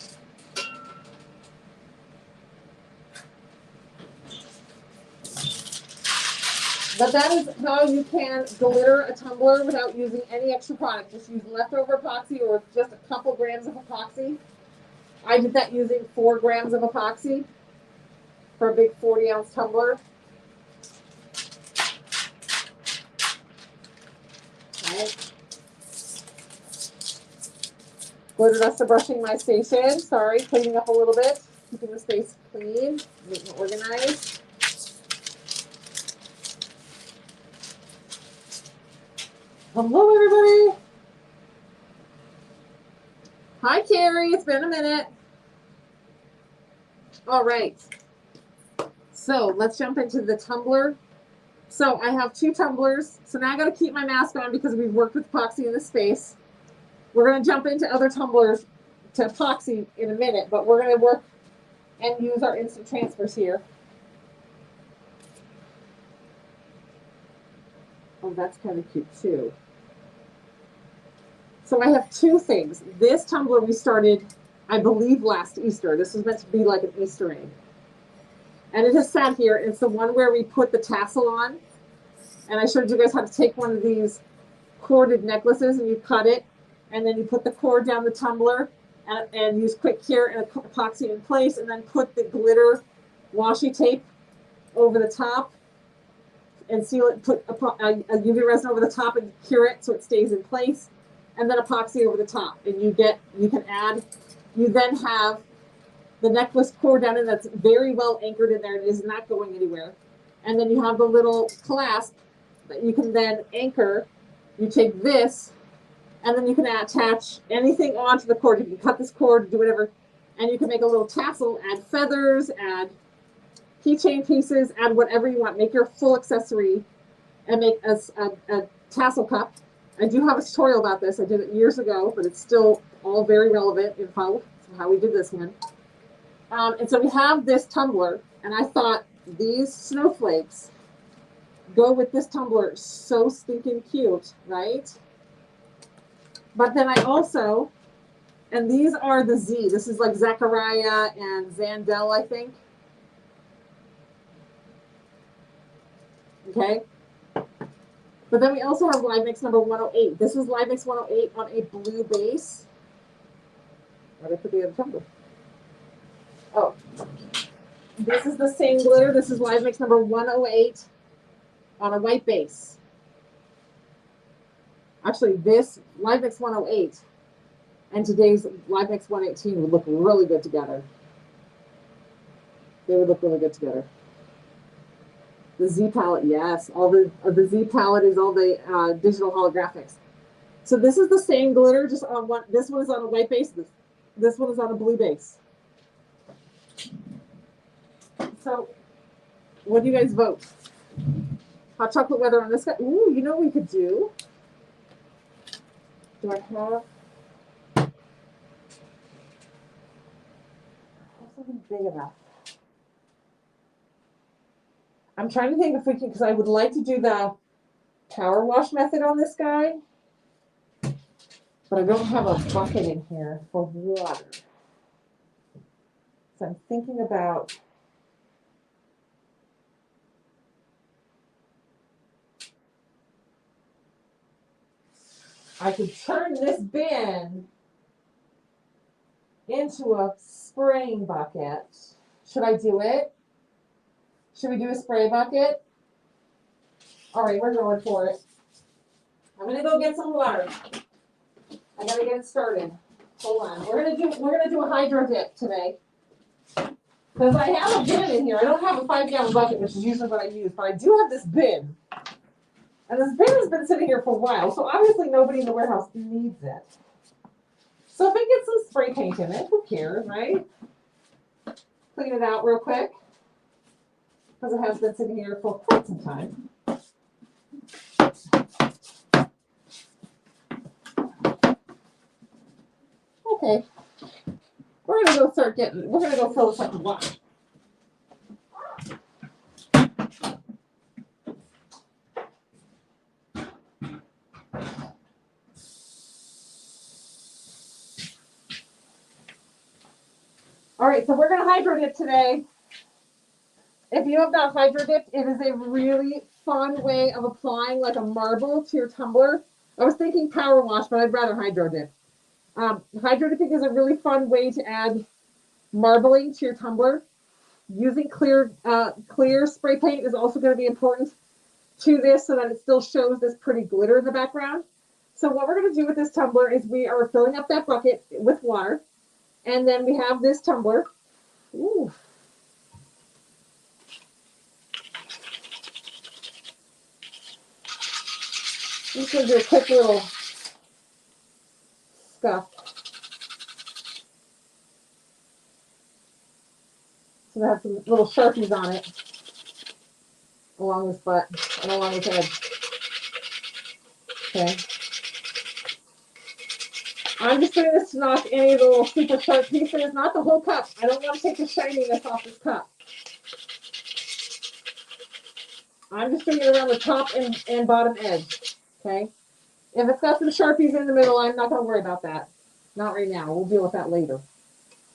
But that is how you can glitter a tumbler without using any extra product. Just use leftover epoxy or just a couple grams of epoxy. I did that using 4 grams of epoxy for a big 40-ounce tumbler. Okay. Glitter duster brushing my station. Sorry, cleaning up a little bit, keeping the space clean, neat and organized. Hello, everybody. Hi, Carrie. It's been a minute. All right. So let's jump into the tumbler. So I have 2 tumblers. So now I got to keep my mask on because we've worked with epoxy in this space. We're going to jump into other tumblers to epoxy in a minute, but we're going to work and use our instant transfers here. Oh, that's kind of cute too. So I have 2 things. This tumbler we started, I believe, last Easter. This was meant to be like an Easter egg. And it has sat here. It's the one where we put the tassel on. And I showed you guys how to take one of these corded necklaces and you cut it. And then you put the cord down the tumbler and use quick cure and epoxy in place. And then put the glitter washi tape over the top and seal it. Put a UV resin over the top and cure it so it stays in place. And then epoxy over the top. And you then have the necklace cord down and that's very well anchored in there. It is not going anywhere. And then you have the little clasp that you can then anchor. You take this and then you can attach anything onto the cord. You can cut this cord, do whatever, and you can make a little tassel, add feathers, add keychain pieces, add whatever you want. Make your full accessory and make a tassel cup. I do have a tutorial about this. I did it years ago, but it's still all very relevant info. So how we did this one. And so we have this tumbler, and I thought these snowflakes go with this tumbler so stinking cute, right? But then I also, and these are the Z. This is like Zachariah and Zandel, I think. Okay. But then we also have Live Mix number 108. This is Live Mix 108 on a blue base. Where did I put the other tumbler? Oh, this is the same glitter. This is Live Mix number 108 on a white base. Actually, this Live Mix 108 and today's Live Mix 118 would look really good together. They would look really good together. The Z palette, yes. All the Z palette is all the digital holographics. So this is the same glitter, just on one. This one is on a white base. This one is on a blue base. So, what do you guys vote? Hot chocolate weather on this guy. Ooh, you know what we could do? Do I have something big enough? I'm trying to think if we can, because I would like to do the power wash method on this guy, but I don't have a bucket in here for water. So I'm thinking about I could turn this bin into a spraying bucket. Should I do it? Should we do a spray bucket? All right, we're going for it. I'm gonna go get some water. I gotta get it started. Hold on. We're gonna do a hydro dip today. Because I have a bin in here. I don't have a 5-gallon bucket, which is usually what I use, but I do have this bin. And this bin has been sitting here for a while, so obviously nobody in the warehouse needs it. So if I get some spray paint in it, who cares, right? Clean it out real quick. Because it has been sitting here for quite some time. Okay. We're gonna go fill this up with water. All right, so we're gonna hydro dip today. If you have not hydro dipped, it is a really fun way of applying like a marble to your tumbler. I was thinking power wash, but I'd rather hydro dip. Hydro dipping is a really fun way to add marbling to your tumbler. Using clear spray paint is also going to be important to this so that it still shows this pretty glitter in the background. So what we're going to do with this tumbler is we are filling up that bucket with water, and then we have this tumbler. Ooh. I'm just going to do a quick little scuff. So I have some little Sharpies on it along this butt and along this edge. Okay. I'm just doing this to knock any of the little super sharp pieces, not the whole cup. I don't want to take the shininess off this cup. I'm just doing it around the top and bottom edge. Okay. If it's got some Sharpies in the middle, I'm not going to worry about that. Not right now. We'll deal with that later.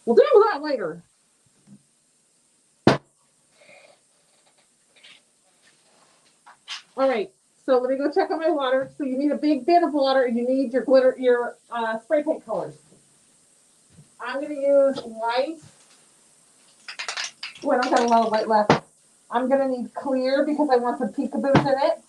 We'll deal with that later. All right. So let me go check on my water. So you need a big bit of water, and you need your glitter, your spray paint colors. I'm going to use white. Oh, I don't have a lot of white left. I'm going to need clear because I want some peekaboos in it.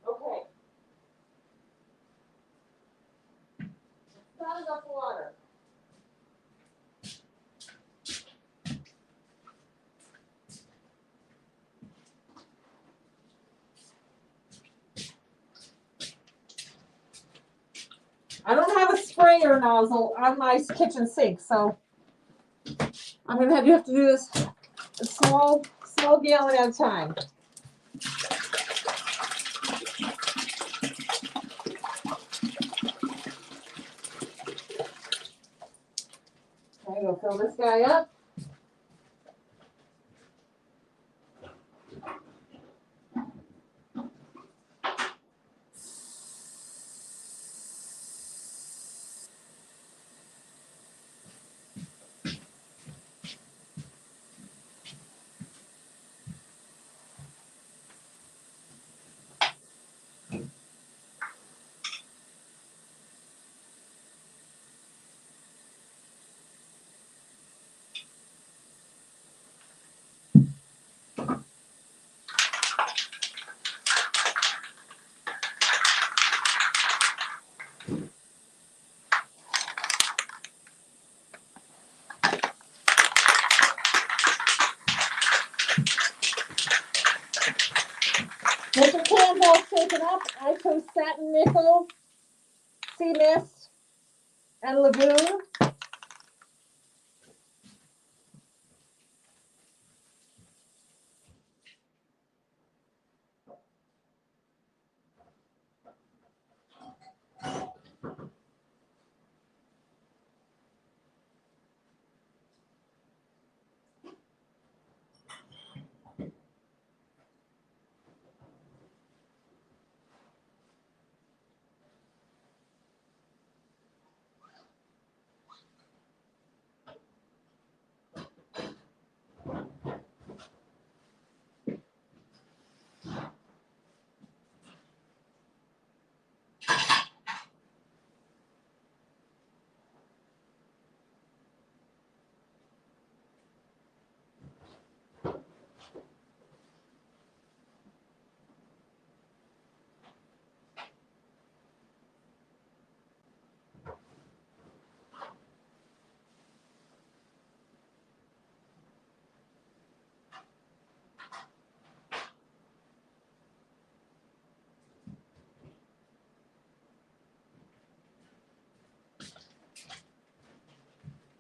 Okay. Not enough water. I don't have a sprayer nozzle on my kitchen sink, so I'm going to have to do this a small gallon at a time. I'm going to fill this guy up. Get your cans all shaken up. I chose satin nickel, sea mist, and lagoon.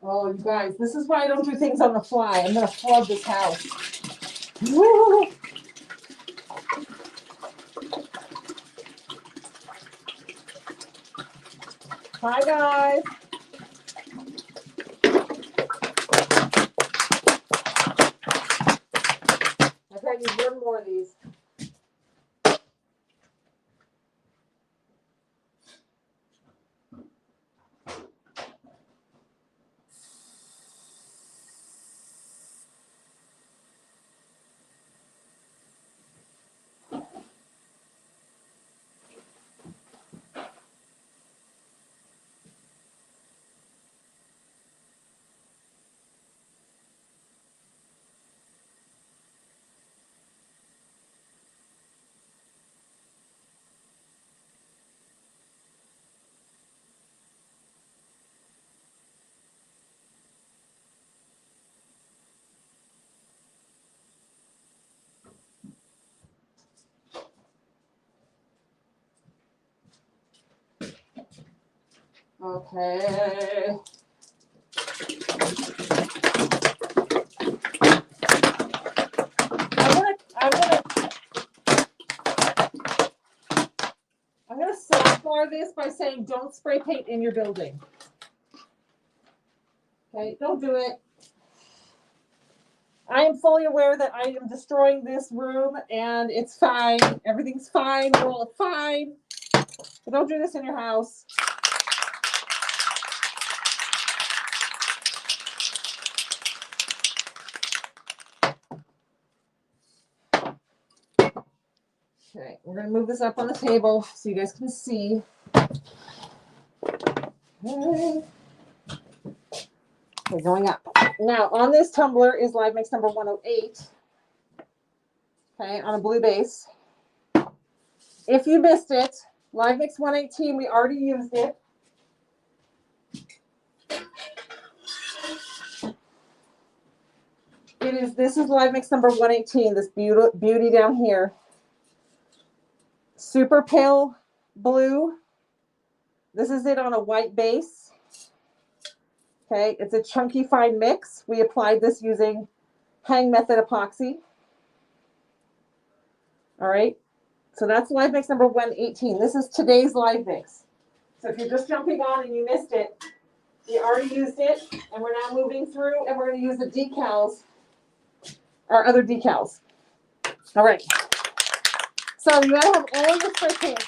Oh, you guys, this is why I don't do things on the fly. I'm gonna flood this house. Woo! Hi, guys. I bet you one more of these. Okay. I'm gonna sidebar this by saying don't spray paint in your building. Okay, don't do it. I am fully aware that I am destroying this room and it's fine. Everything's fine. We're all fine. But don't do this in your house. Okay, we're gonna move this up on the table so you guys can see. Okay, we're going up. Now, on this tumbler is live mix number 108. Okay, on a blue base. If you missed it, live mix 118, we already used it. This is live mix number 118, this beauty down here. Super pale blue. This is it on a white base. Okay, it's a chunky fine mix. We applied this using hang method epoxy. All right, so that's live mix number 118. This is today's live mix. So if you're just jumping on and you missed it, we already used it, and we're now moving through, and we're going to use the decals, our other decals. All right. So you gotta have all your spray paint.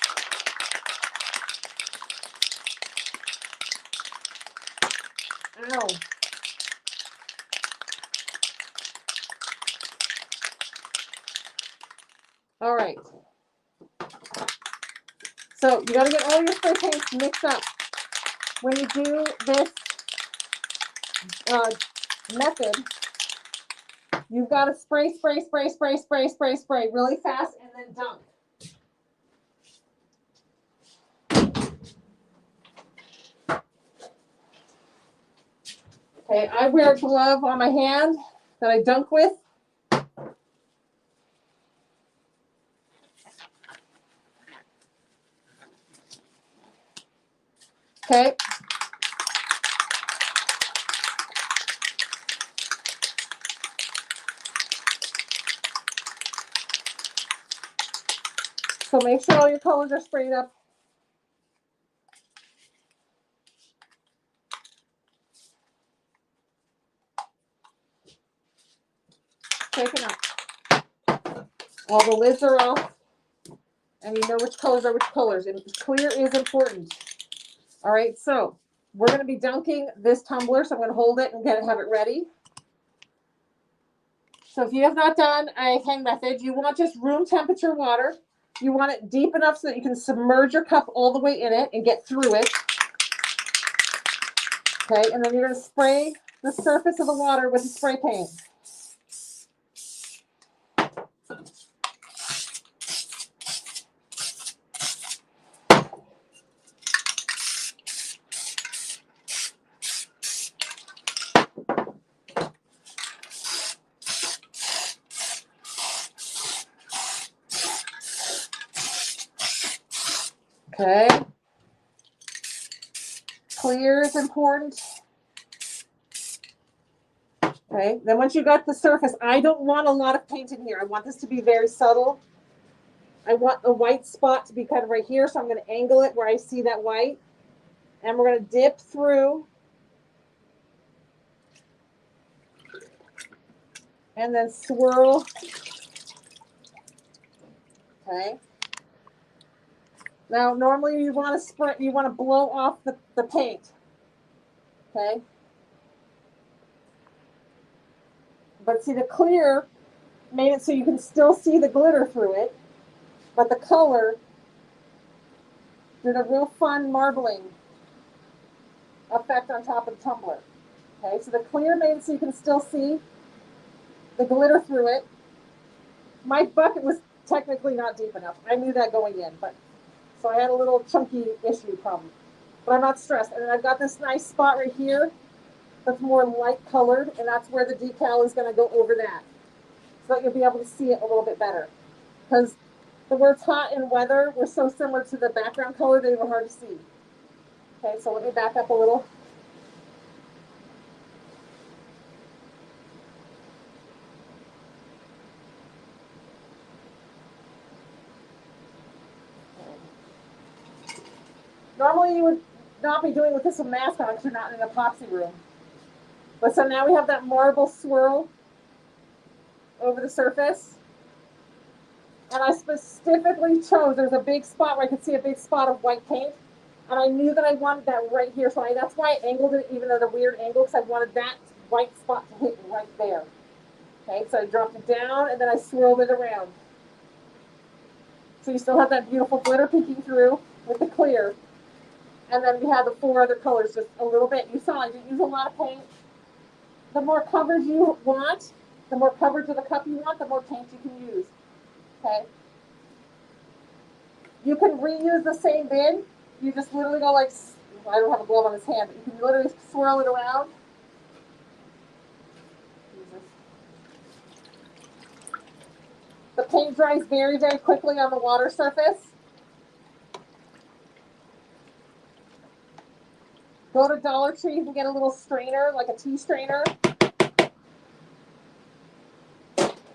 Ow. All right. So you gotta get all your spray paints mixed up. When you do this method, you've got to spray really fast and then dunk. Okay, I wear a glove on my hand that I dunk with. Okay. So make sure all your colors are sprayed up. Take it out. All the lids are off. And you know which colors are which colors. And clear is important. All right, so we're going to be dunking this tumbler. So I'm going to hold it and have it ready. So if you have not done a hang method, you want just room temperature water. You want it deep enough so that you can submerge your cup all the way in it and get through it. Okay, and then you're going to spray the surface of the water with the spray paint. Okay. Clear is important. Okay, then once you got the surface, I don't want a lot of paint in here. I want this to be very subtle. I want a white spot to be kind of right here, so I'm going to angle it where I see that white. And we're going to dip through. And then swirl. Okay. Now, normally you want to spray, you want to blow off the paint. Okay. But see, the clear made it so you can still see the glitter through it, but the color did a real fun marbling effect on top of the tumbler. Okay, so the clear made it so you can still see the glitter through it. My bucket was technically not deep enough. I knew that going in, but so I had a little chunky issue problem. But I'm not stressed. And then I've got this nice spot right here that's more light colored, and that's where the decal is going to go over that, so that you'll be able to see it a little bit better. Because the words hot and weather were so similar to the background color, they were hard to see. Okay, so let me back up a little. Normally you would not be doing with this a mask on because you're not in an epoxy room. But so now we have that marble swirl over the surface. And I specifically chose, there's a big spot where I could see a big spot of white paint. And I knew that I wanted that right here. So that's why I angled it even at a weird angle, because I wanted that white spot to hit right there. Okay, so I dropped it down and then I swirled it around. So you still have that beautiful glitter peeking through with the clear. And then we have the 4 other colors, just a little bit. You saw I didn't use a lot of paint. The more coverage you want, the more coverage of the cup you want, the more paint you can use. Okay. You can reuse the same bin. You just literally go like, I don't have a glove on his hand, but you can literally swirl it around. The paint dries very, very quickly on the water surface. Go to Dollar Tree, you can get a little strainer, like a tea strainer.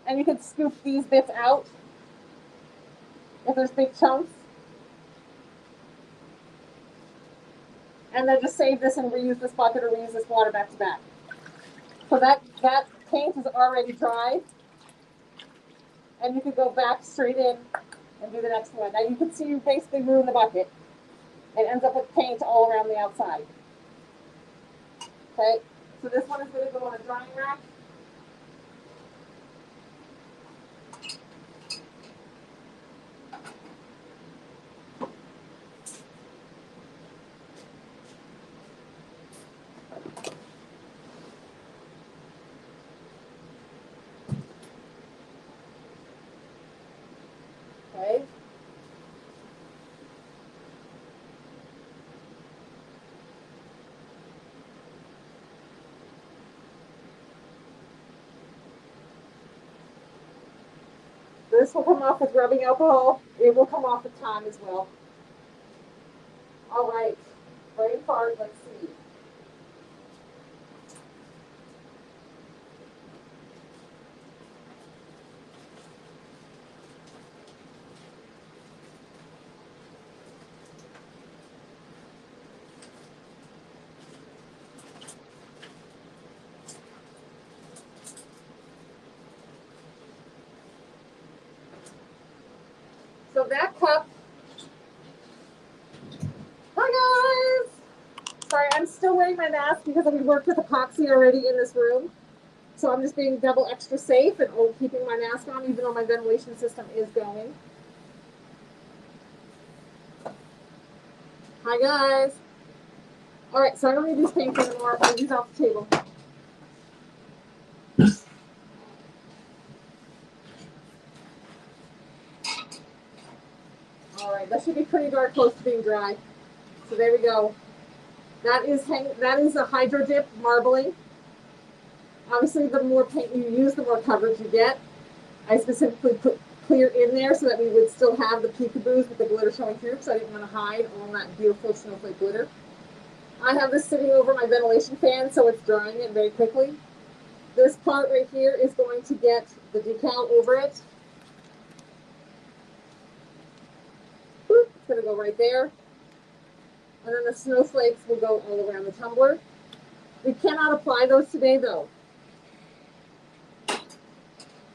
And you can scoop these bits out if there's big chunks. And then just save this and reuse this bucket or reuse this water back to back. So that paint is already dry. And you can go back straight in and do the next one. Now you can see you basically ruin the bucket. It ends up with paint all around the outside. Okay, so this one is going to go on a drying rack. Okay. This will come off with rubbing alcohol. It will come off with time as well. All right, brain fart, let's see. So that cup, hi guys! Sorry, I'm still wearing my mask because I've worked with epoxy already in this room. So I'm just being double extra safe and keeping my mask on even though my ventilation system is going. Hi guys! Alright, so I don't need these paints anymore. I'll use off the table. Alright, that should be pretty darn close to being dry. So there we go. That is a hydro dip marbling. Obviously, the more paint you use, the more coverage you get. I specifically put clear in there so that we would still have the peekaboos with the glitter showing through, because I didn't want to hide all that beautiful snowflake glitter. I have this sitting over my ventilation fan, so it's drying it very quickly. This part right here is going to get the decal over it. Boop, it's going to go right there. And then the snowflakes will go all around the tumbler. We cannot apply those today though.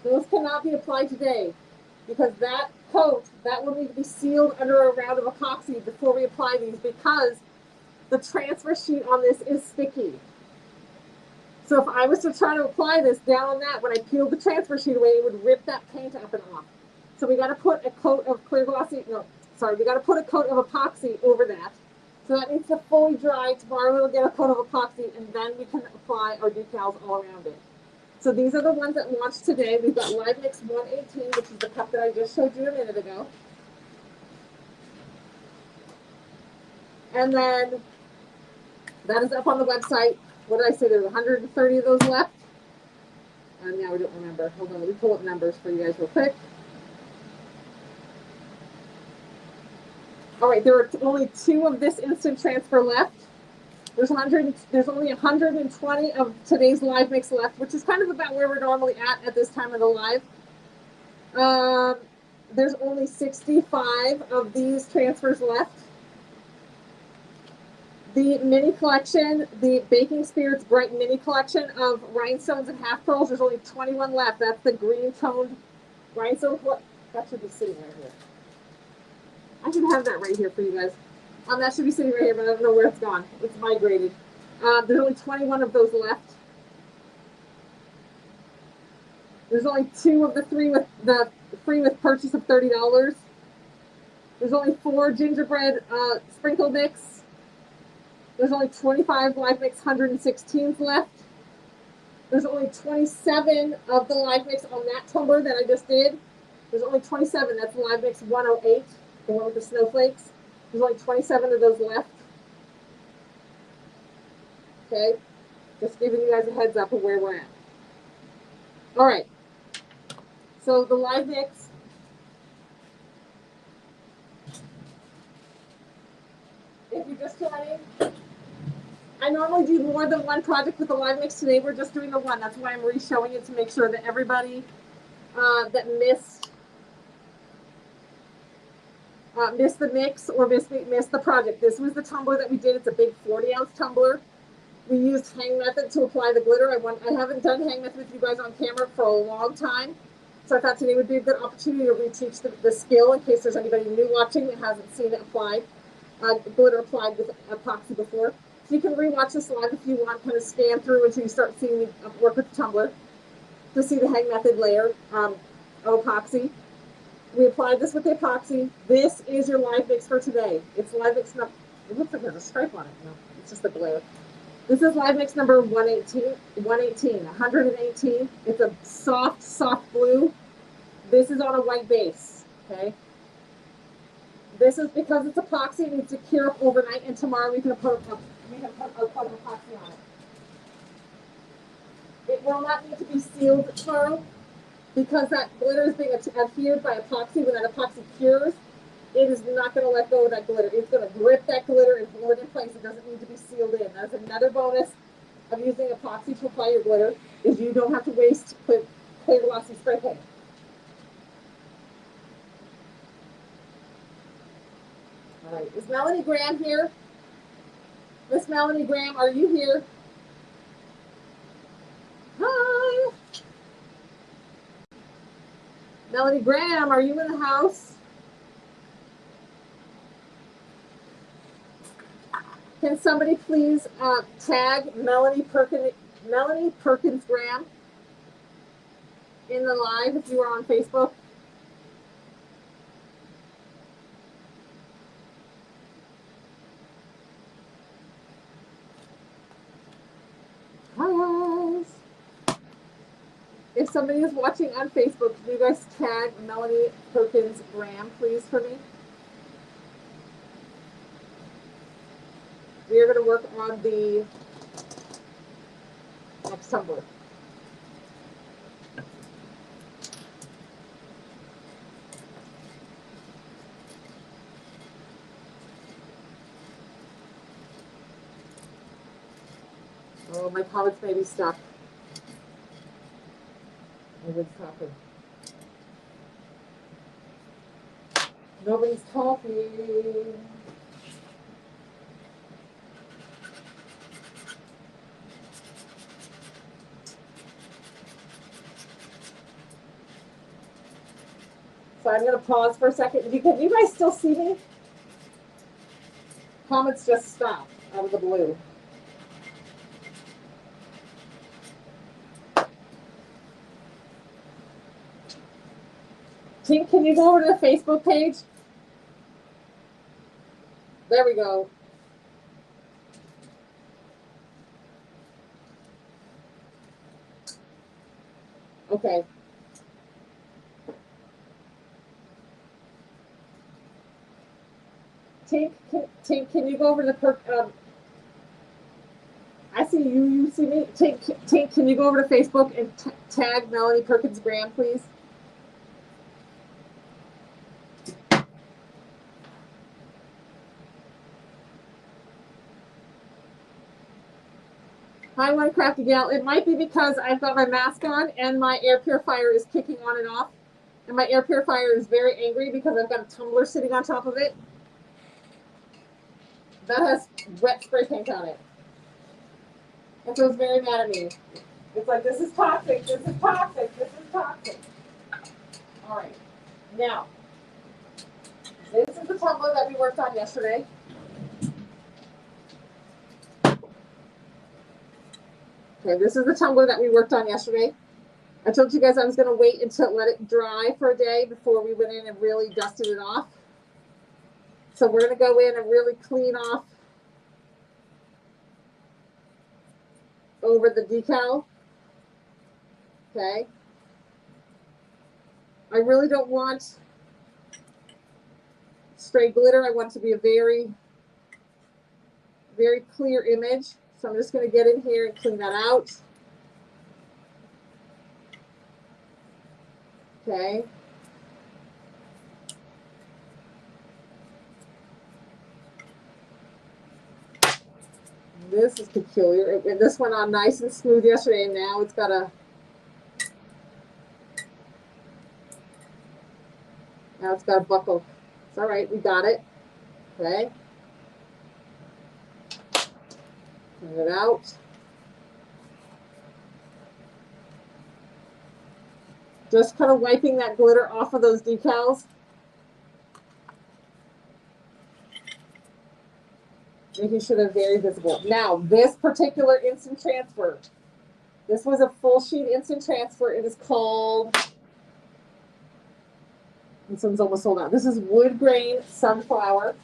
Those cannot be applied today because that coat, that will need to be sealed under a round of epoxy before we apply these because the transfer sheet on this is sticky. So if I was to try to apply this down on that, when I peeled the transfer sheet away, it would rip that paint up and off. So we got to put a coat of we got to put a coat of epoxy over that. So that needs to fully dry. Tomorrow we'll get a coat of epoxy and then we can apply our decals all around it. So these are the ones that launched today. We've got Live Mix 118, which is the cup that I just showed you a minute ago. And then that is up on the website. What did I say? There's 130 of those left. And now I don't remember. Hold on, let me pull up numbers for you guys real quick. All right, there are only 2 of this instant transfer left. There's only 120 of today's live mix left, which is kind of about where we're normally at this time of the live. There's only 65 of these transfers left. The mini collection, the Baking Spirits Bright mini collection of rhinestones and half pearls, there's only 21 left. That's the green toned rhinestone. That should be sitting right here. I should have that right here for you guys. That should be sitting right here, but I don't know where it's gone. It's migrated. There's only 21 of those left. There's only 2 of the free with purchase of $30. There's only 4 gingerbread sprinkle mix. There's only 25 Live Mix 116s left. There's only 27 of the Live Mix on that tumbler that I just did. There's only 27. That's Live Mix 108, the one with the snowflakes. There's only 27 of those left. Okay, just giving you guys a heads up of where we're at. All right, so the Live Mix. If you're just joining, I normally do more than one project with the Live Mix. Today we're just doing the one. That's why I'm re-showing it to make sure that everybody that missed the mix or missed the project. This was the tumbler that we did. It's a big 40-ounce tumbler. We used hang method to apply the glitter. I haven't done hang method with you guys on camera for a long time. So I thought today would be a good opportunity to reteach the skill in case there's anybody new watching that hasn't seen it applied, glitter applied with epoxy before. So you can rewatch this live if you want, kind of scan through until you start seeing me work with the tumbler to see the hang method layer of epoxy. We applied this with the epoxy. This is your live mix for today. It's live mix number, it looks like there's a stripe on it. No, it's just the glare. This is live mix number 118. It's a soft blue. This is on a white base, okay? This is because it's epoxy, it needs to cure up overnight, and tomorrow we can put a coat of epoxy on it. It will not need to be sealed tomorrow because that glitter is being adhered by epoxy. When that epoxy cures, it is not going to let go of that glitter. It's going to grip that glitter and hold it in place. It doesn't need to be sealed in. That's another bonus of using epoxy to apply your glitter, is you don't have to waste clear glossy spray paint. All right, is Melanie Graham here? Miss Melanie Graham, are you here? Hi. Melanie Graham, are you in the house? Can somebody please tag Melanie Perkins Graham in the live if you are on Facebook? Hi guys. If somebody is watching on Facebook, can you guys tag Melanie Perkins Graham, please, for me? We are going to work on the next tumbler. Oh, my comments may be stuck. Nobody's talking. Nobody's talking. So I'm going to pause for a second. Can you guys still see me? Comments just stopped out of the blue. Team, can you go over to the Facebook page? There we go. Okay. Tink, can you go over to the I see you, you see me. Tink, can you go over to Facebook and tag Melanie Perkins Graham, please? Hi, One Crafty Gal. It might be because I've got my mask on and my air purifier is kicking on and off. And my air purifier is very angry because I've got a tumbler sitting on top of it that has wet spray paint on it. And so it's very mad at me. It's like, this is toxic, this is toxic, this is toxic. All right. Now, this is the tumbler that we worked on yesterday. Okay, this is the tumbler that we worked on yesterday. I told you guys I was going to wait until let it dry for a day before we went in and really dusted it off. So we're going to go in and really clean off over the decal. Okay. I really don't want stray glitter. I want it to be a very, very clear image. So I'm just going to get in here and clean that out. Okay. This is peculiar. This went on nice and smooth yesterday, and now it's got a buckle. It's all right. We got it. Okay. Clean it out. Just kind of wiping that glitter off of those decals. Making sure they're very visible. Now, this particular instant transfer, this was a full sheet instant transfer. It is called, this one's almost sold out. This is wood grain sunflower.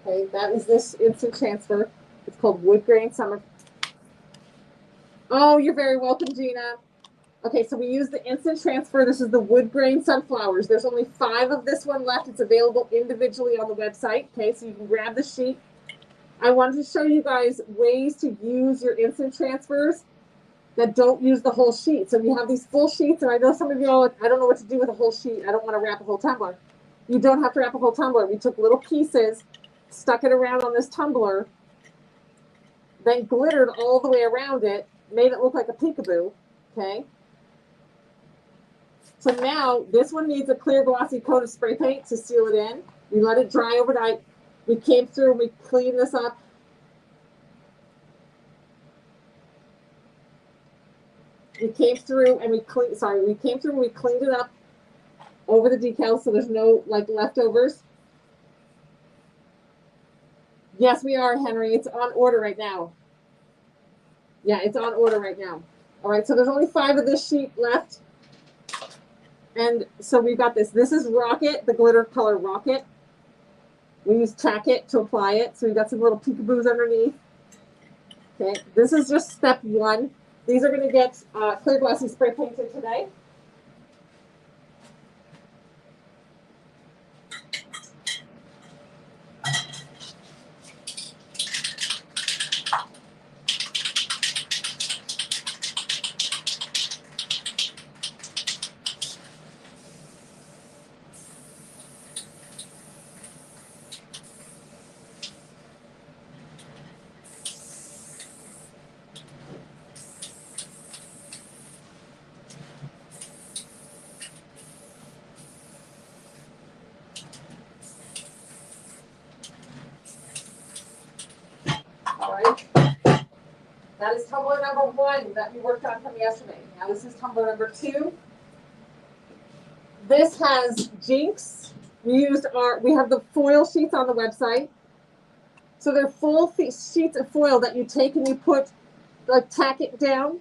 Okay, that is this instant transfer. It's called wood grain summer. Oh, you're very welcome, Gina. Okay, so we use the instant transfer. This is the wood grain sunflowers. There's only 5 of this one left. It's available individually on the website. Okay, so you can grab the sheet. I wanted to show you guys ways to use your instant transfers that don't use the whole sheet. So you have these full sheets, and I know some of you are like, I don't know what to do with a whole sheet. I don't want to wrap a whole tumbler. You don't have to wrap a whole tumbler. We took little pieces, stuck it around on this tumbler, then glittered all the way around it, made it look like a peekaboo, okay? So now this one needs a clear glossy coat of spray paint to seal it in. We let it dry overnight. We came through and we cleaned this up. We came through and we cleaned it up over the decals so there's no like leftovers. Yes, we are, Henry. It's on order right now. Yeah, it's on order right now. All right, so there's only 5 of this sheet left. And so we've got this. This is Rocket, the glitter color Rocket. We use Tack-It to apply it. So we've got some little peekaboos underneath. Okay, this is just step 1. These are going to get clear glossy spray painted today. That is tumbler number 1 that we worked on from yesterday. Now this is tumbler number 2. This has Jinx. We have the foil sheets on the website. So they're full sheets of foil that you take and you put, like, tack it down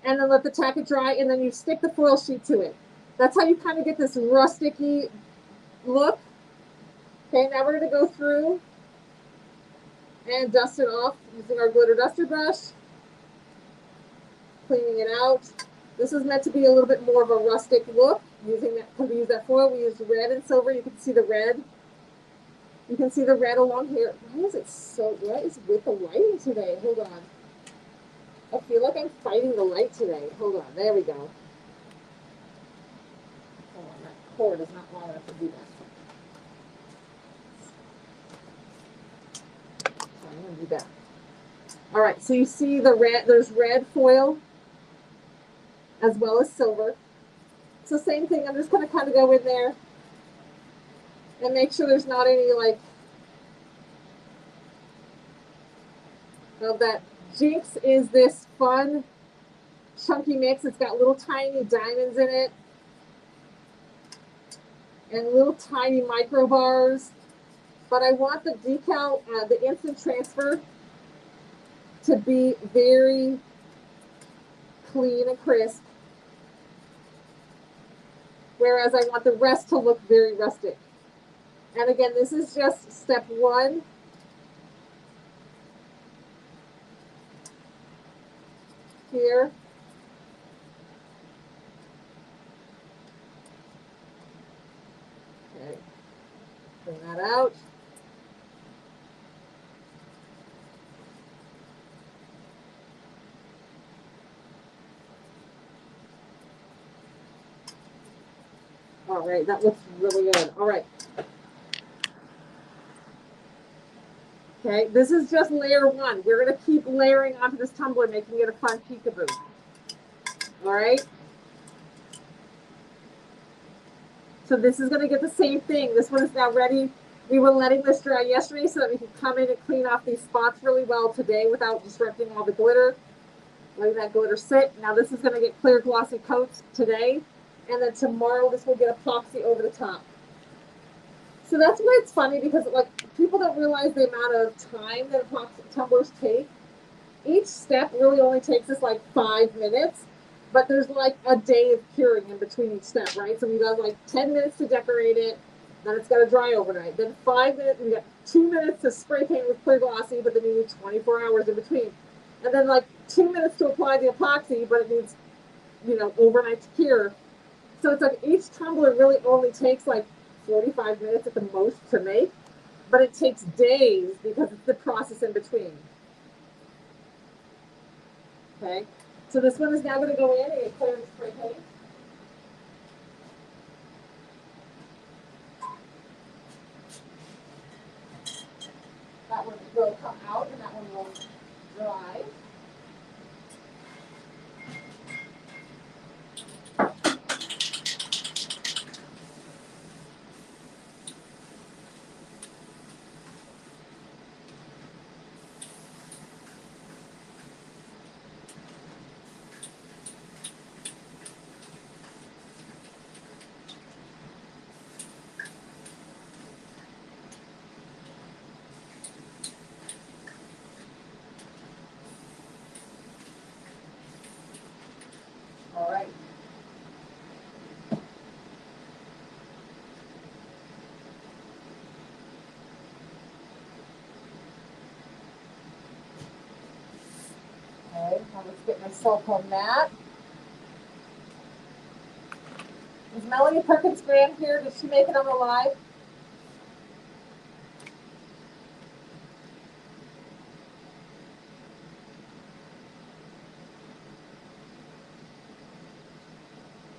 and then let the tack it dry, and then you stick the foil sheet to it. That's how you kind of get this rusticy look. Okay, now we're going to go through and dust it off using our glitter duster brush, cleaning it out. This is meant to be a little bit more of a rustic look. Using that, because we use that foil, we used red and silver. You can see the red. You can see the red along here. Why is it so? What is with the lighting today? Hold on. I feel like I'm fighting the light today. Hold on. There we go. Hold on. That cord is not long enough to do that. So I'm going to do that. All right. So you see the red. There's red foil as well as silver. So same thing. I'm just going to kind of go in there and make sure there's not any, like, that Jinx is this fun, chunky mix. It's got little tiny diamonds in it and little tiny micro bars. But I want the decal, the instant transfer, to be very clean and crisp. Whereas I want the rest to look very rustic. And again, this is just step 1. Here. Okay. Bring that out. All right, that looks really good. All right. Okay, this is just layer 1. We're going to keep layering onto this tumbler, making it a fun peekaboo. All right. So this is going to get the same thing. This one is now ready. We were letting this dry yesterday so that we could come in and clean off these spots really well today without disrupting all the glitter. Letting that glitter sit. Now this is going to get clear glossy coats today. And then tomorrow this will get epoxy over the top. So that's why it's funny, because, like, people don't realize the amount of time that epoxy tumblers take. Each step really only takes us like 5 minutes, but there's like a day of curing in between each step, right? So we got like 10 minutes to decorate it, then it's got to dry overnight. Then 5 minutes, we got 2 minutes to spray paint with clear glossy, but then you need 24 hours in between. And then like 2 minutes to apply the epoxy, but it needs, overnight to cure. So it's like each tumbler really only takes like 45 minutes at the most to make, but it takes days because it's the process in between. Okay, so this one is now going to go in and clear the spray paint. That one will come out and that one will dry. All right. Okay, now let's get my silicone mat. Is Melanie Perkins Graham here? Did she make it on the live?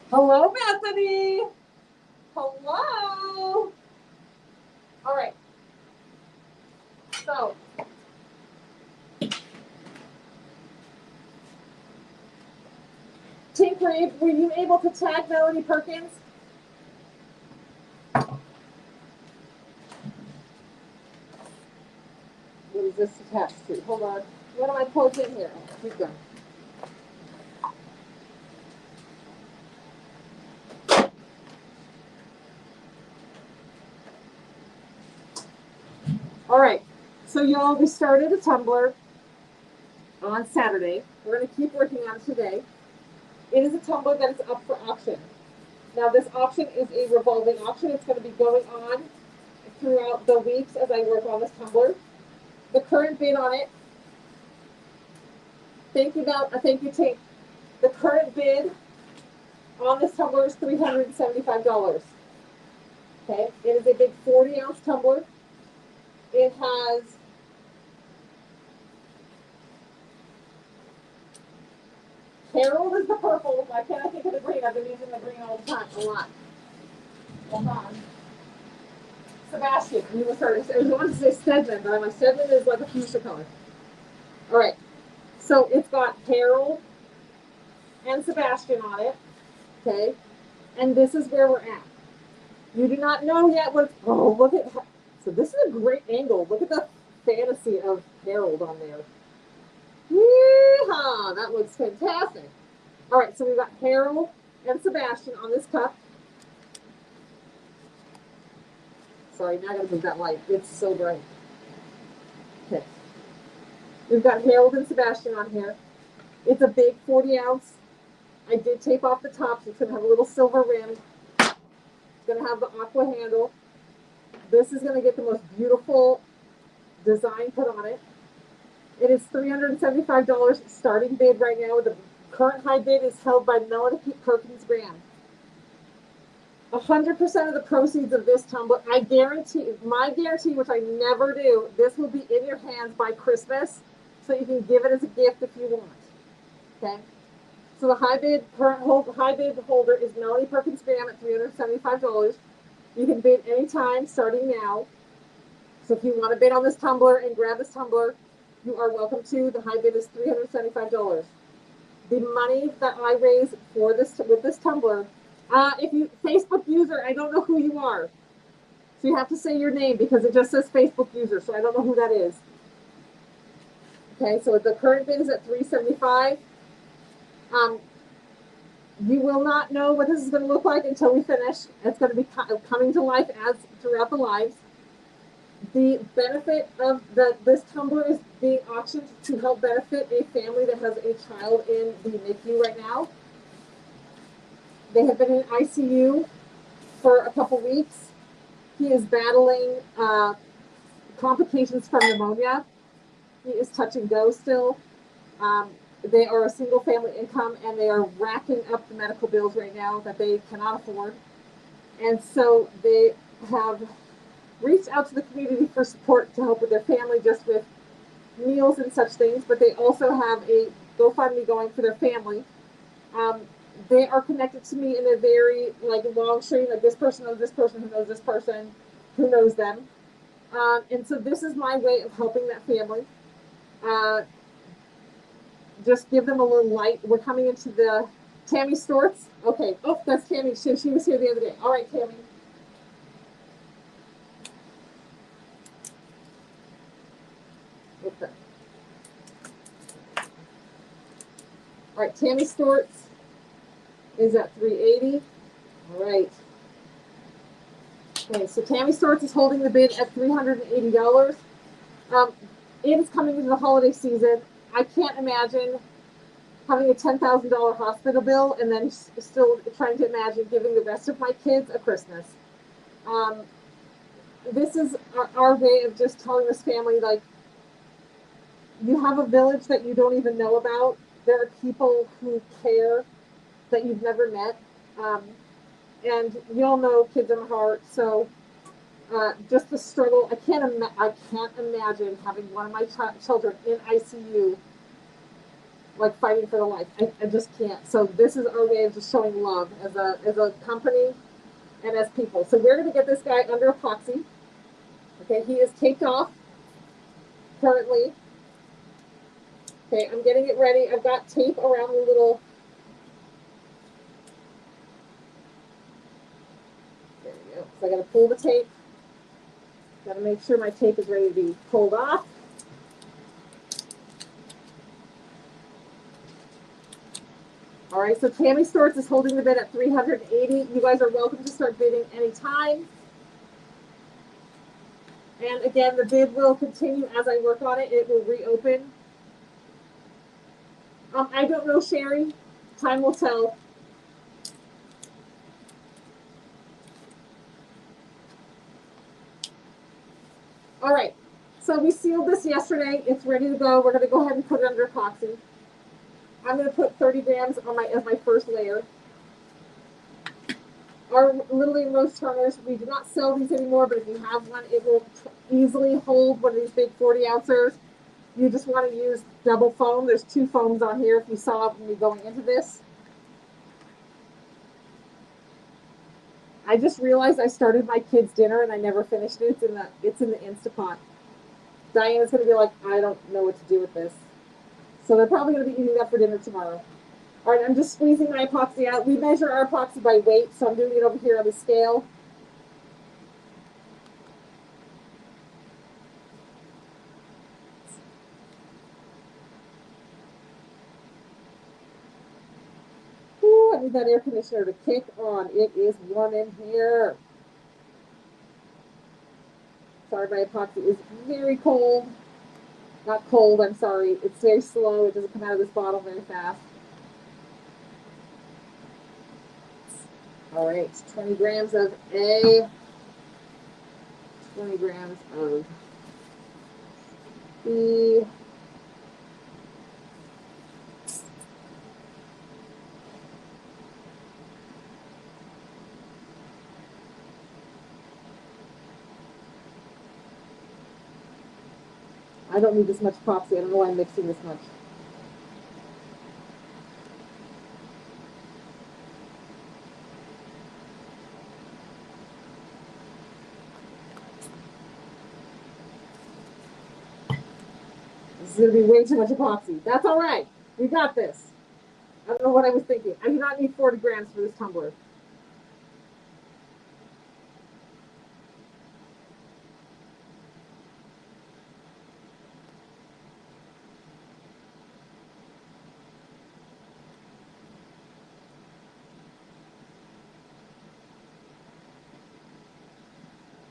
Hello, Bethany. Hello. All right. So, Tinker, were you able to tag Melanie Perkins? What is this attached to? Hold on. What am I plugged in here? Keep going. All right, so y'all, we started a tumbler on Saturday. We're going to keep working on it today. It is a tumbler that is up for auction. Now, this auction is a revolving auction. It's going to be going on throughout the weeks as I work on this tumbler. The current bid on it, thank you, Tate. The current bid on this tumbler is $375. Okay, it is a big 40-ounce tumbler. It has Harold is the purple. Why can't I think of the green? I've been using the green all the time, a lot. Hold on. Sebastian, you was heard. I wanted to say Stedman, but my Stedman is like a fuchsia color. All right, so it's got Harold and Sebastian on it. Okay, and this is where we're at. You do not know yet what. Oh, look at. So this is a great angle. Look at the fantasy of Harold on there. Yeehaw! That looks fantastic. All right, so we've got Harold and Sebastian on this cup. Sorry, now I gotta move that light. It's so bright. Okay. We've got Harold and Sebastian on here. It's a big 40-ounce. I did tape off the top, so it's gonna have a little silver rim. It's gonna have the aqua handle. This is gonna get the most beautiful design put on it. It is $375 starting bid right now. The current high bid is held by Melanie Perkins Graham. 100% of the proceeds of this tumbler, I guarantee, my guarantee, which I never do, this will be in your hands by Christmas, so you can give it as a gift if you want. Okay? So the high bid holder is Melanie Perkins Graham at $375. You can bid anytime starting now. So if you want to bid on this tumbler and grab this tumbler, you are welcome to. The high bid is $375. The money that I raise for this with this tumbler, if you Facebook user, I don't know who you are, so you have to say your name because it just says Facebook user, so I don't know who that is. Okay, so the current bid is at $375. You will not know what this is going to look like until we finish. It's going to be coming to life as throughout the lives. The benefit of this tumbler is being auctioned to help benefit a family that has a child in the NICU right now. They have been in ICU for a couple weeks. He is battling complications from pneumonia. He is touch and go still. They are a single family income and they are racking up the medical bills right now that they cannot afford. And so they have reached out to the community for support to help with their family just with meals and such things, but they also have a GoFundMe going for their family. They are connected to me in a very long chain, like this person knows this person who knows this person who knows them. And so this is my way of helping that family. Just give them a little light. We're coming into the Tammy Storts. Okay. Oh, that's Tammy. She was here the other day. All right, Tammy. Okay. All right, Tammy Storts is at $380. All right. Okay, so Tammy Storts is holding the bid at $380. It is coming into the holiday season. I can't imagine having a $10,000 hospital bill and then still trying to imagine giving the rest of my kids a Christmas. This is our way of just telling this family, like, you have a village that you don't even know about. There are people who care that you've never met. And you all know kids in heart. So just the struggle. I can't imagine having one of my children in ICU, like fighting for their life. I just can't. So this is our way of just showing love as a company and as people. So we're going to get this guy under epoxy. Okay, he is taped off currently. Okay, I'm getting it ready. I've got tape around the little. There we go. So I got to pull the tape. Got to make sure my tape is ready to be pulled off. right, so Tammy Storts is holding the bid at 380. You guys are welcome to start bidding anytime. And again, the bid will continue as I work on it. It will reopen. I don't know, Sherry. Time will tell. All right, so we sealed this yesterday. It's ready to go. We're going to go ahead and put it under epoxy. I'm going to put 30 grams on as my first layer. Our Little League Rose Turners, we do not sell these anymore, but if you have one, it will easily hold one of these big 40 ouncers. You just want to use double foam. There's 2 foams on here if you saw me going into this. I just realized I started my kids' dinner and I never finished it. It's in the Instapot. Diana's going to be like, I don't know what to do with this. So they're probably going to be eating that for dinner tomorrow. All right, I'm just squeezing my epoxy out. We measure our epoxy by weight, so I'm doing it over here on the scale. Ooh, I need that air conditioner to kick on. It is warm in here. Sorry, my epoxy is very cold. Not cold, I'm sorry. It's very slow. It doesn't come out of this bottle very fast. All right, 20 grams of A, 20 grams of B. I don't need this much epoxy. I don't know why I'm mixing this much. This is going to be way too much epoxy. That's all right. We got this. I don't know what I was thinking. I do not need 40 grams for this tumbler.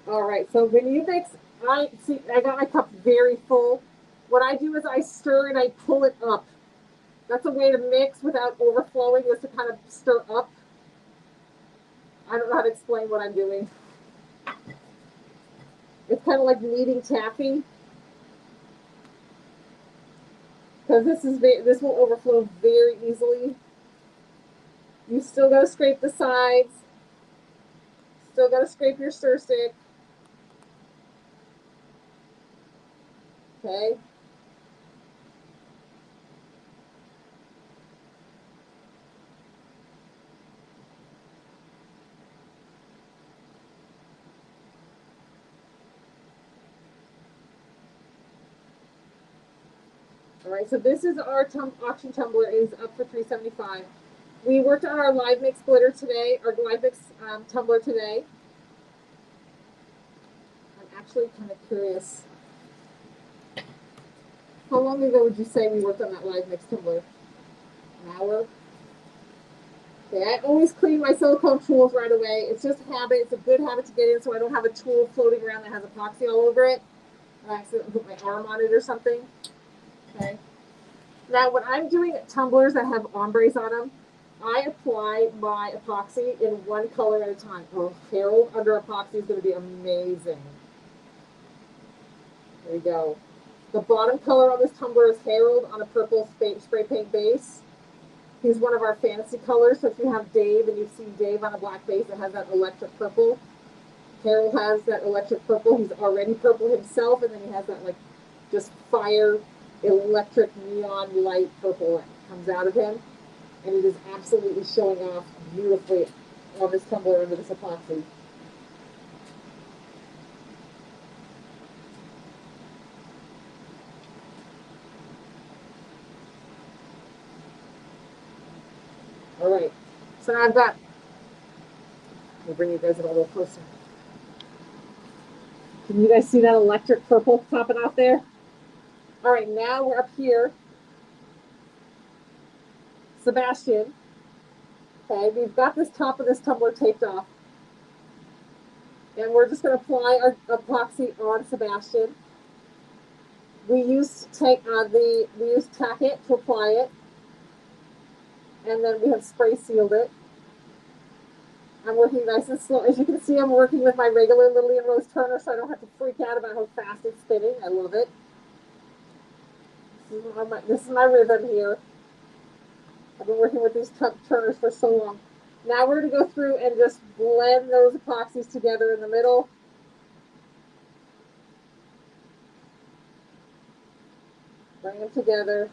All right, so when you mix, I got my cup very full. What I do is I stir and I pull it up. That's a way to mix without overflowing, is to kind of stir up. I don't know how to explain what I'm doing. It's kind of like kneading taffy. Because this will overflow very easily. You still got to scrape the sides. Still got to scrape your stir stick. Okay. All right, so this is our auction tumbler. It is up for $375. We worked on our live mix glitter today, our live mix tumbler today. I'm actually kind of curious. How long ago would you say we worked on that live mix tumbler? An hour? Okay, I always clean my silicone tools right away. It's just a habit. It's a good habit to get in so I don't have a tool floating around that has epoxy all over it. And I accidentally put my arm on it or something. Okay. Now, when I'm doing tumblers that have ombres on them, I apply my epoxy in one color at a time. Oh, Harold under epoxy is going to be amazing. There you go. The bottom color on this tumbler is Harold on a purple spray paint base. He's one of our fantasy colors. So if you have Dave and you've seen Dave on a black base that has that electric purple, Harold has that electric purple. He's already purple himself, and then he has that like just fire electric neon light purple that comes out of him. And it is absolutely showing off beautifully on this tumbler under this epoxy. All right, so now I've got, let me bring you guys a little closer. Can you guys see that electric purple popping out there? All right, now we're up here. Sebastian, Okay, we've got this top of this tumbler taped off. And we're just going to apply our epoxy on Sebastian. We use tack it to apply it. And then we have spray sealed it. I'm working nice and slow. As you can see, I'm working with my regular Lily and Rose turner, so I don't have to freak out about how fast it's spinning. I love it. This is my rhythm here. I've been working with these turners for so long. Now we're going to go through and just blend those epoxies together in the middle. Bring them together.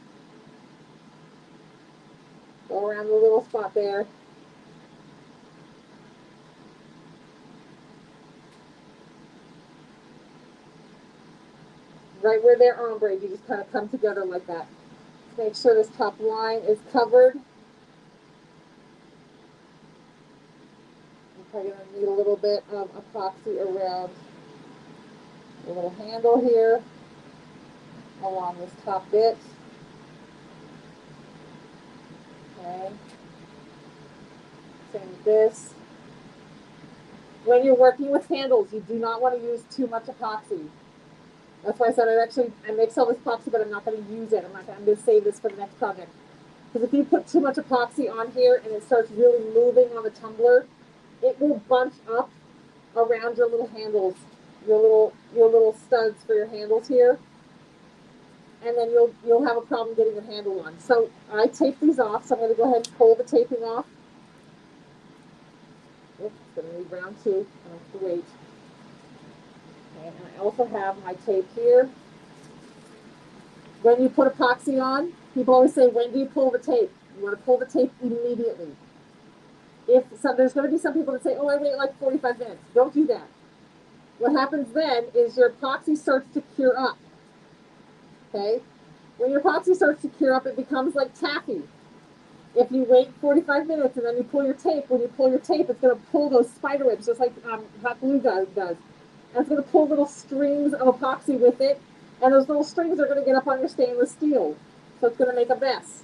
Go around the little spot there. Right where they're ombre, you just kind of come together like that. Make sure this top line is covered. I'm probably going to need a little bit of epoxy around the little handle here, along this top bit. Okay. Same with this. When you're working with handles, you do not want to use too much epoxy. That's why I said I mix all this epoxy, but I'm not going to use it. I'm going to save this for the next project. Because if you put too much epoxy on here and it starts really moving on the tumbler, it will bunch up around your little handles, your little studs for your handles here, and then you'll have a problem getting your handle on. So I tape these off. So I'm going to go ahead and pull the taping off. Oops, it's going to need round two. I have to wait. Okay, and I also have my tape here. When you put epoxy on, people always say, when do you pull the tape? You want to pull the tape immediately. There's going to be some people that say, oh, I wait like 45 minutes. Don't do that. What happens then is your epoxy starts to cure up. Okay? When your epoxy starts to cure up, it becomes like taffy. If you wait 45 minutes and then you pull your tape, when you pull your tape, it's going to pull those spider webs, just like hot glue does. And it's going to pull little strings of epoxy with it. And those little strings are going to get up on your stainless steel. So it's going to make a mess.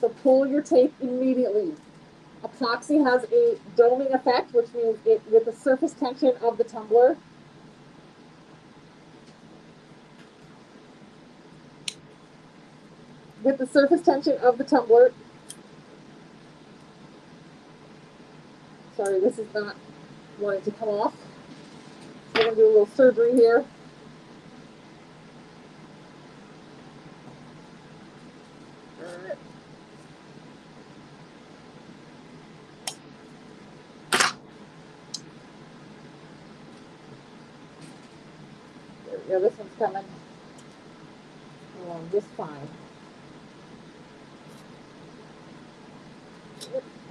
So pull your tape immediately. Epoxy has a doming effect, which means with the surface tension of the tumbler, sorry, this is not wanting to come off. We're going to do a little surgery here. Yeah, this one's coming along just fine.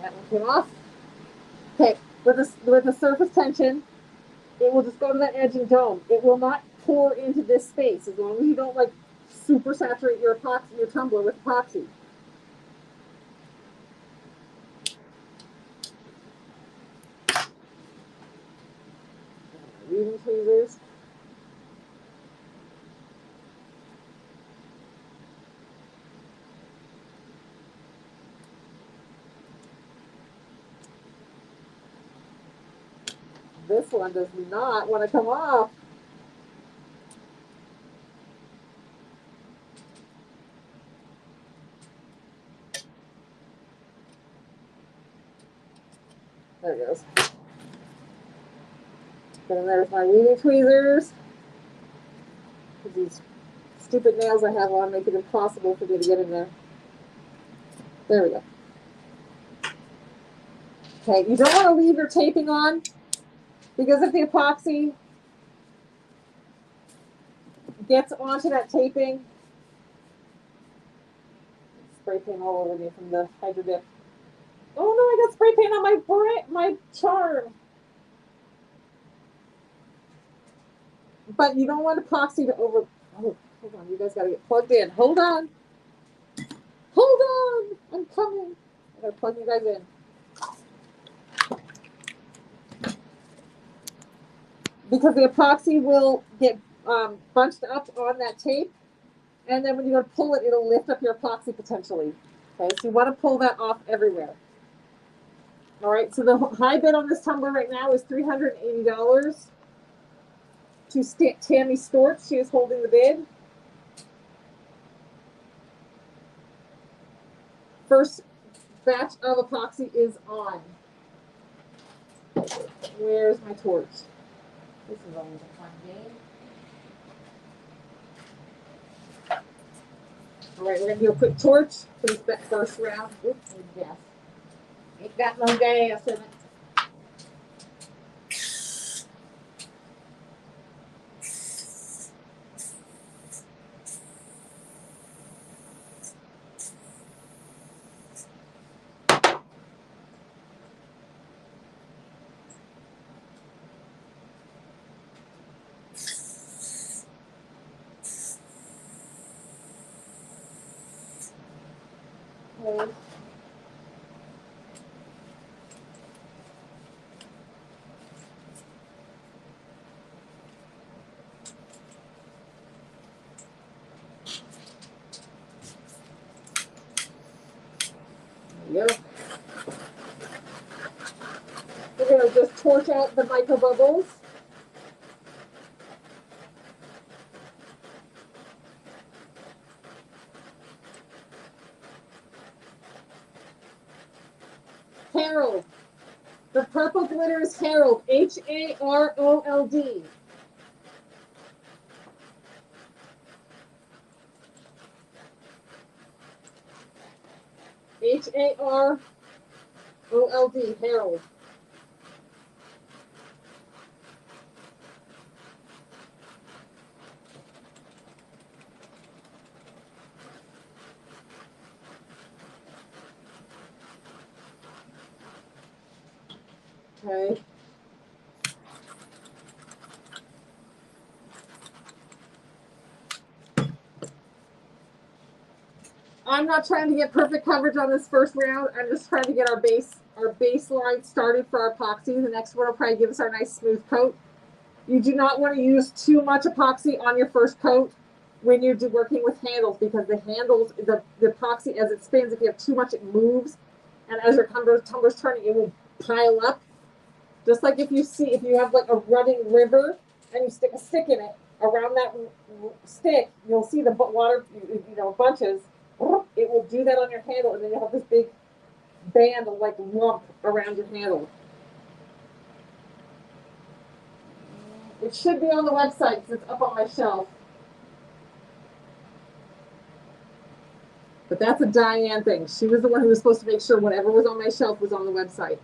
That one came off. Okay, with the surface tension, it will just go to that edge and dome. It will not pour into this space as long as you don't like super saturate your tumbler with epoxy. Weaving tweezers. This one does not want to come off. There it goes. And there's my weaving tweezers. These stupid nails I have on make it impossible for me to get in there. There we go. Okay, you don't want to leave your taping on because if the epoxy gets onto that taping, spray paint all over me from the hydro dip. Oh no, I got spray paint on my charm. But you don't want epoxy to over. Oh, hold on, you guys gotta get plugged in. Hold on. Hold on, I'm coming. I gotta plug you guys in. Because the epoxy will get bunched up on that tape, and then when you go to pull it, it'll lift up your epoxy potentially. Okay, so you want to pull that off everywhere. All right, so the high bid on this tumbler right now is $380 to Tammy Stort. She is holding the bid. First batch of epoxy is on. Where's my torch? This is always a fun game. All right, we're gonna do a quick torch for this first round. Oops, gas. Ain't got no gas in it. Okay. Yep. We're gonna just torch out the micro bubbles. Harold. The purple glitter is Harold. Harold. Harold. Harold. Okay. I'm not trying to get perfect coverage on this first round. I'm just trying to get our baseline started for our epoxy. The next one will probably give us our nice smooth coat. You do not want to use too much epoxy on your first coat when you're working with handles, because the handles, the epoxy as it spins, if you have too much, it moves. And as your tumbler's turning, it will pile up. Just like if you have like a running river and you stick a stick in it, around that stick, you'll see the water, bunches. It will do that on your handle, and then you'll have this big band of like lump around your handle. It should be on the website because it's up on my shelf. But that's a Diane thing. She was the one who was supposed to make sure whatever was on my shelf was on the website.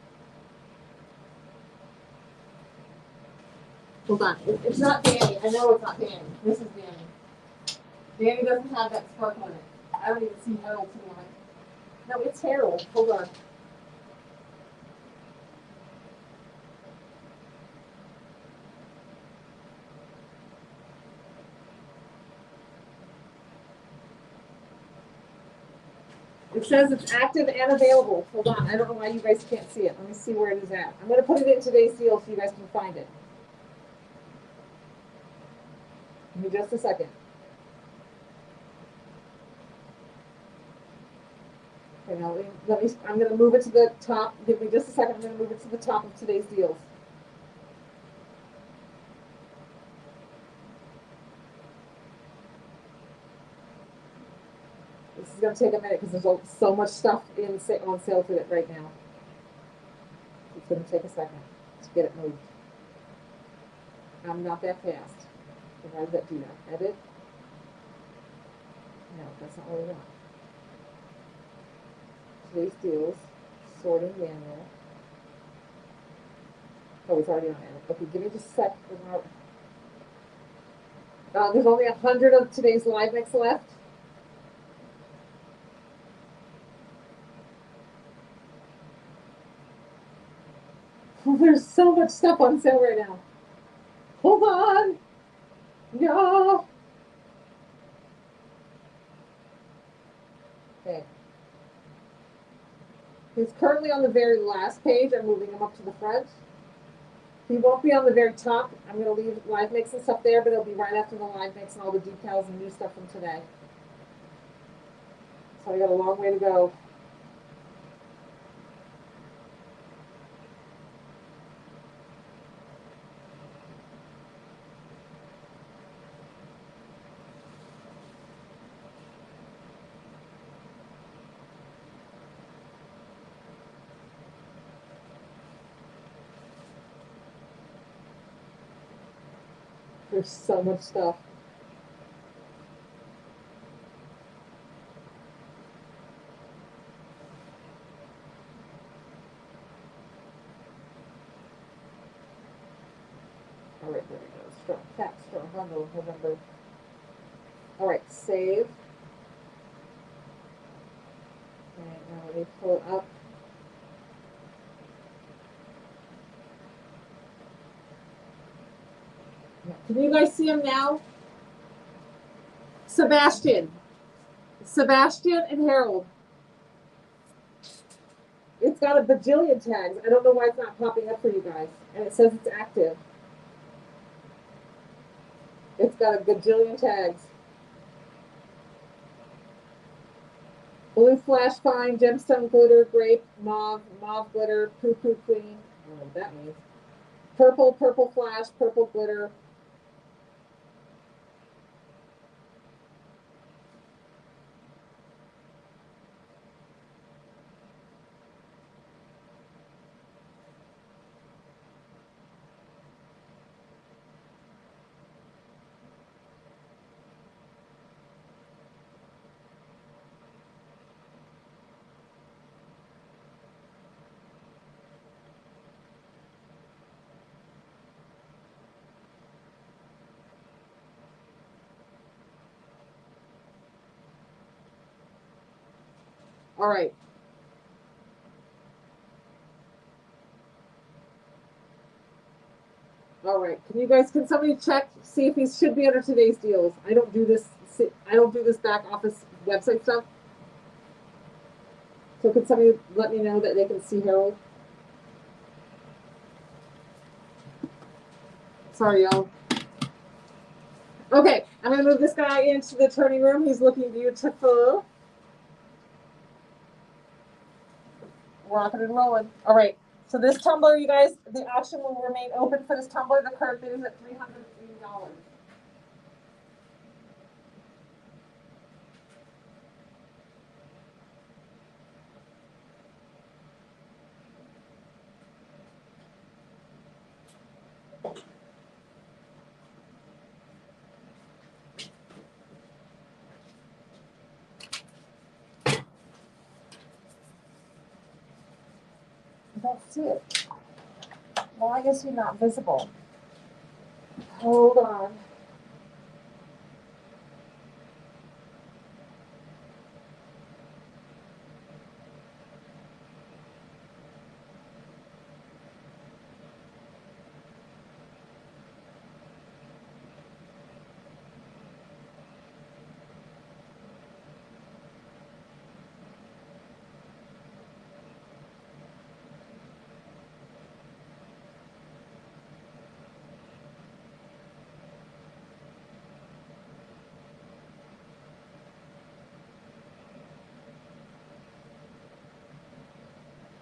Hold on. It's not Danny. I know it's not Danny. This is Danny. Danny doesn't have that sparkle in it. I don't even see Harold to be honest. No, it's Harold. Hold on. It says it's active and available. Hold on. I don't know why you guys can't see it. Let me see where it is at. I'm going to put it in today's deal so you guys can find it. Give me just a second. Okay, now I'm going to move it to the top. Give me just a second. I'm going to move it to the top of today's deals. This is going to take a minute because there's so much stuff on sale for it right now. It's going to take a second to get it moved. I'm not that fast. So how does that do that? Edit? No, that's not what we want. Today's deals, sorting manual. Oh, it's already on edit. Okay, give me just a sec. There's only 100 of today's live mix left. Oh, there's so much stuff on sale right now. Hold on. No. Okay. He's currently on the very last page. I'm moving him up to the front. He won't be on the very top. I'm going to leave live mix and stuff there, but it'll be right after the live mix and all the decals and new stuff from today. So I got a long way to go. There's so much stuff. All right, there we go. Strong text, strong bundle, November. All right, save. And now let me pull it up. Can you guys see him now? Sebastian and Harold. It's got a bajillion tags. I don't know why it's not popping up for you guys. And it says it's active. It's got a gajillion tags. Blue flash fine, gemstone glitter, grape, mauve glitter, poo poo queen. I don't know what that means. Purple flash, purple glitter. All right. All right. Can somebody check, see if he should be under today's deals? I don't do this back office website stuff. So can somebody let me know that they can see Harold? Sorry, y'all. Okay, I'm gonna move this guy into the turning room. He's looking beautiful. Rocking and rolling. All right. So this tumbler, you guys, the auction will remain open for this tumbler. The current bid is at $380. I don't see it. Well, I guess you're not visible. Hold on.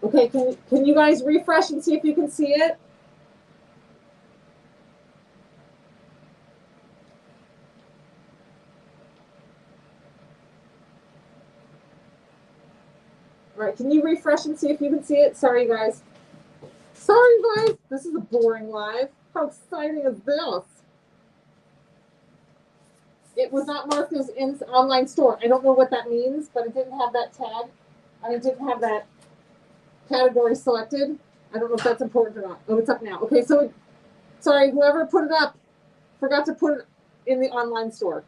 Okay, can you guys refresh and see if you can see it? All right, can you refresh and see if you can see it? Sorry, guys. Sorry, guys. This is a boring live. How exciting is this? It was not marked as in online store. I don't know what that means, but it didn't have that tag. And it didn't have that category selected. I don't know if that's important or not. Oh, it's up now. Okay, so sorry, whoever put it up forgot to put it in the online store.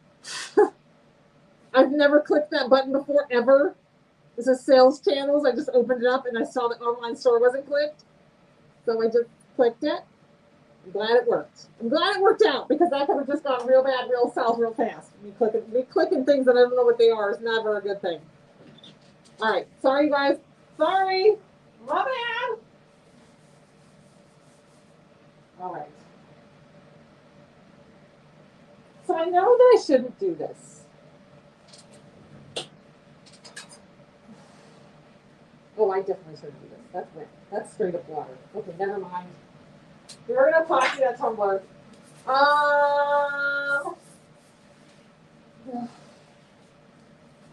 I've never clicked that button before, ever. This is sales channels. I just opened it up and I saw the online store wasn't clicked. So I just clicked it. I'm glad it worked. I'm glad it worked out because that could have just gone real bad, real south, real fast. Me clicking things that I don't know what they are is never a good thing. All right. Sorry, guys. Sorry. My bad. All right. So I know that I shouldn't do this. Oh, I definitely shouldn't do this. That's wet. That's straight up water. Okay, never mind. We're gonna epoxy that tumbler.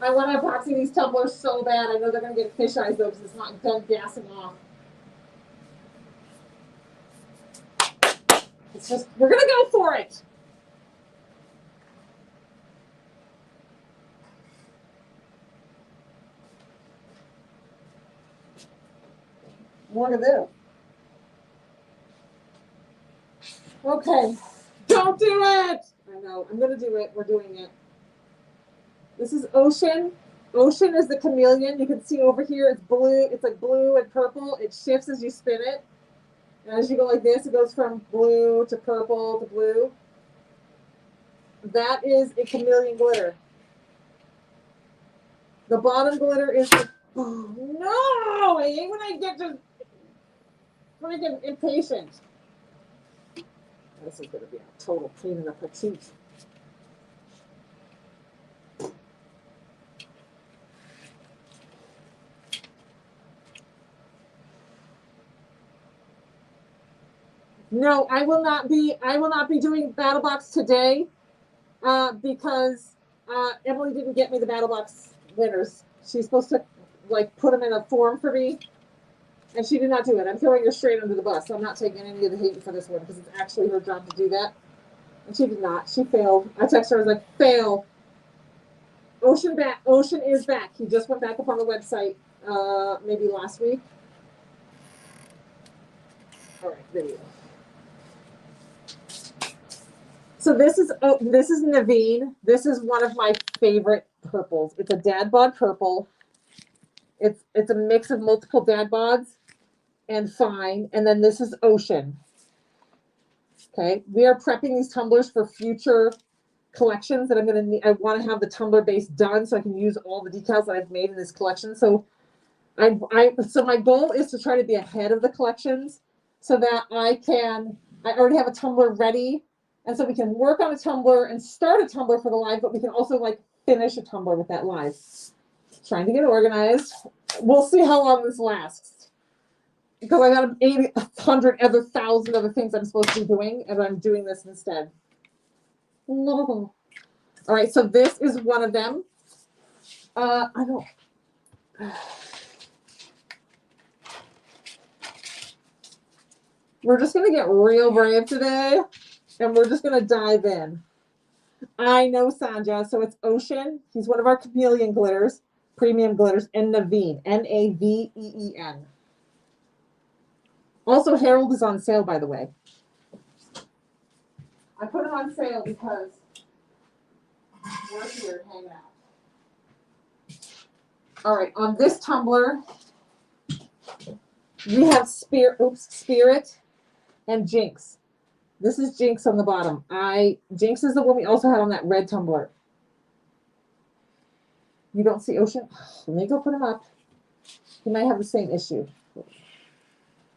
I want to epoxy these tumblers so bad. I know they're gonna get fish eyes though because it's not done gassing off. It's just we're gonna go for it. Look at this. Okay. Don't do it! I know. I'm going to do it. We're doing it. This is Ocean. Ocean is the chameleon. You can see over here it's blue. It's like blue and purple. It shifts as you spin it. And as you go like this, it goes from blue to purple to blue. That is a chameleon glitter. The bottom glitter is the, oh no! I hate when I get just freaking impatient. This is going to be a total pain in the patootie. No, I will not be doing Battle Box today because Emily didn't get me the Battle Box winners. She's supposed to like put them in a form for me, and she did not do it. I'm throwing her straight under the bus. So I'm not taking any of the hate for this one because it's actually her job to do that, and she did not. She failed. I texted her. I was like, fail. Ocean back. Ocean is back. He just went back up on the website maybe last week. All right, video. So this is Naveen. This is one of my favorite purples. It's a dad bod purple. It's a mix of multiple dad bods and fine. And then this is Ocean. Okay, we are prepping these tumblers for future collections that I'm going to need. I want to have the tumbler base done so I can use all the decals that I've made in this collection. So so my goal is to try to be ahead of the collections so that I already have a tumbler ready. And so we can work on a tumbler and start a tumbler for the live, but we can also like finish a tumbler with that live. Trying to get organized. We'll see how long this lasts. Because I got 800 other thousand other things I'm supposed to be doing, and I'm doing this instead. All right, so this is one of them. We're just going to get real brave today. And we're just going to dive in. I know Sanja. So it's Ocean. He's one of our chameleon glitters, premium glitters, and Naveen. Naveen. Also, Harold is on sale, by the way. I put him on sale because we're here hanging out. All right. On this tumbler, we have Spirit and Jinx. This is Jinx on the bottom. Jinx is the one we also had on that red tumbler. You don't see Ocean? Let me go put him up. He might have the same issue.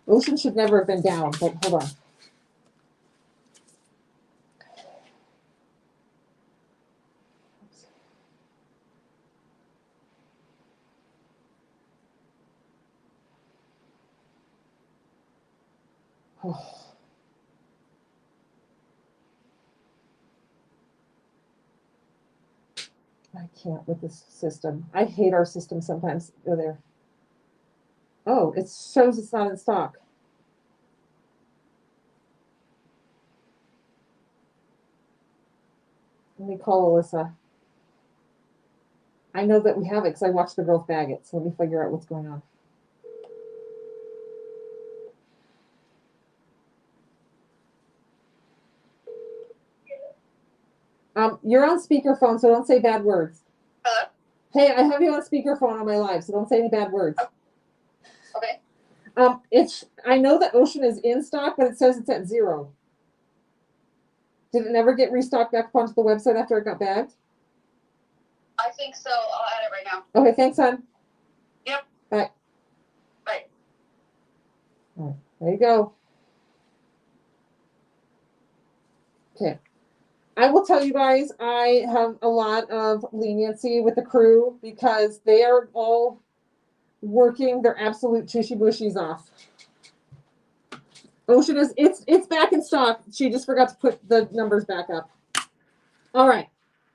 Ocean should never have been down, but hold on. Oh. I can't with this system. I hate our system sometimes. Go there. Oh, it shows it's not in stock. Let me call Alyssa. I know that we have it because I watched the girls bag it. So let me figure out what's going on. You're on speakerphone, so don't say bad words. Hello? Hey, I have you on speakerphone on my live, so don't say any bad words. Oh. Okay. I know that Ocean is in stock, but it says it's at 0. Did it never get restocked back up onto the website after it got bagged? I think so. I'll add it right now. Okay, thanks, hon. Yep. Bye. Bye. All right, there you go. Okay. I will tell you guys, I have a lot of leniency with the crew because they are all working their absolute tushy bushies off. Ocean is it's back in stock. She just forgot to put the numbers back up. All right.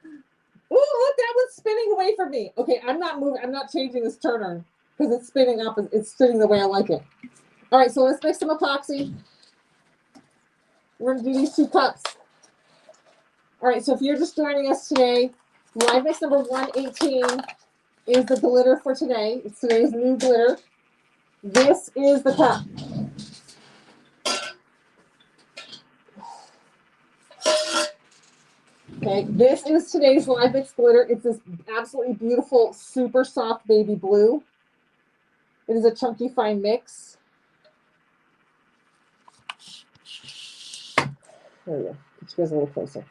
Oh, look, that one's spinning away from me. Okay, I'm not moving. I'm not changing this turner because it's spinning up. It's spinning the way I like it. All right, so let's make some epoxy. We're gonna do these 2 cups. All right, so if you're just joining us today, live mix number 118 is the glitter for today. It's today's new glitter. This is the cup. Okay, this is today's Live Mix glitter. It's this absolutely beautiful, super soft baby blue. It is a chunky fine mix. There we go. Get you guys a little closer.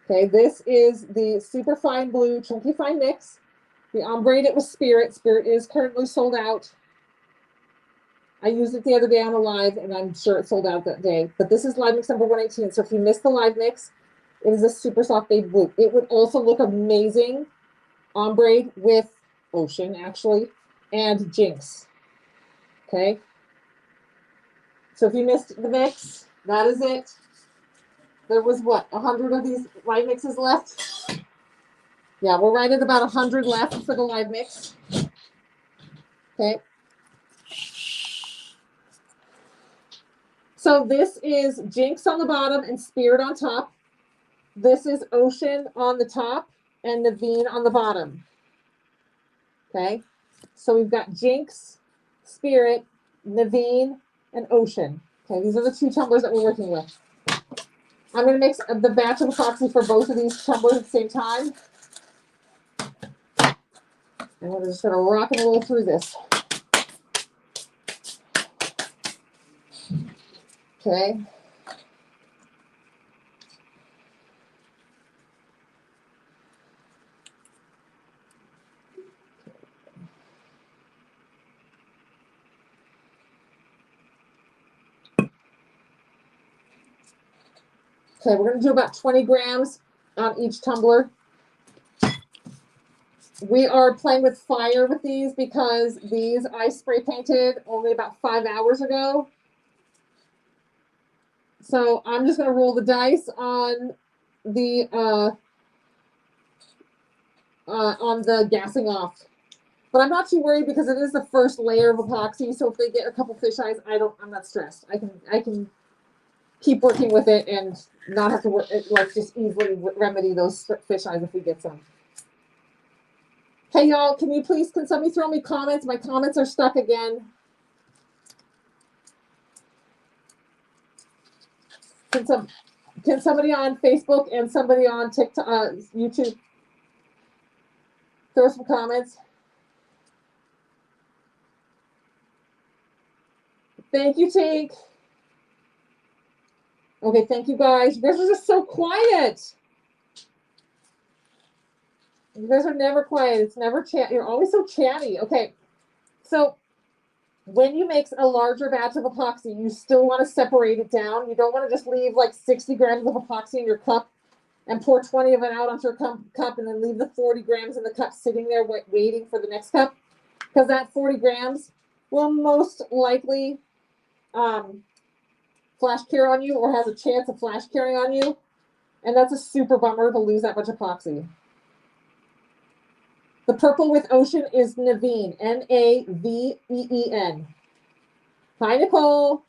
Okay, this is the super fine blue, chunky fine mix. We ombrayed it with Spirit. Spirit is currently sold out. I used it the other day on a live, and I'm sure it sold out that day. But this is Live Mix number 118. So if you missed the Live Mix, it is a super soft baby blue. It would also look amazing ombre with Ocean, actually, and Jinx. Okay. So if you missed the mix, that is it. There was what, 100 of these live mixes left? Yeah, we're right at about 100 left for the live mix. Okay. So this is Jinx on the bottom and Spirit on top. This is Ocean on the top and Naveen on the bottom. Okay. So we've got Jinx, Spirit, Naveen, and Ocean. Okay, these are the 2 tumblers that we're working with. I'm going to mix the batch of epoxy for both of these tumblers at the same time. And we're just going to rock and roll through this. Okay. Okay, we're going to do about 20 grams on each tumbler. We are playing with fire with these because these I spray painted only about 5 hours ago. So I'm just going to roll the dice on the gassing off. But I'm not too worried because it is the first layer of epoxy. So if they get a couple fish eyes, I'm not stressed. I can keep working with it and not have to work, like just easily remedy those fish eyes if we get some. Hey y'all, can somebody throw me comments? My comments are stuck again. Can somebody on Facebook and somebody on TikTok, YouTube throw some comments? Thank you, Tink. Okay, thank you guys. You guys are just so quiet. You guys are never quiet. It's never chat. You're always so chatty. Okay, so when you mix a larger batch of epoxy, you still want to separate it down. You don't want to just leave like 60 grams of epoxy in your cup and pour 20 of it out onto your cup and then leave the 40 grams in the cup sitting there waiting for the next cup. Because that 40 grams will most likely flash cure on you or has a chance of flash curing on you. And that's a super bummer to lose that much epoxy. The purple with Ocean is Naveen, Naveen. Hi, Nicole.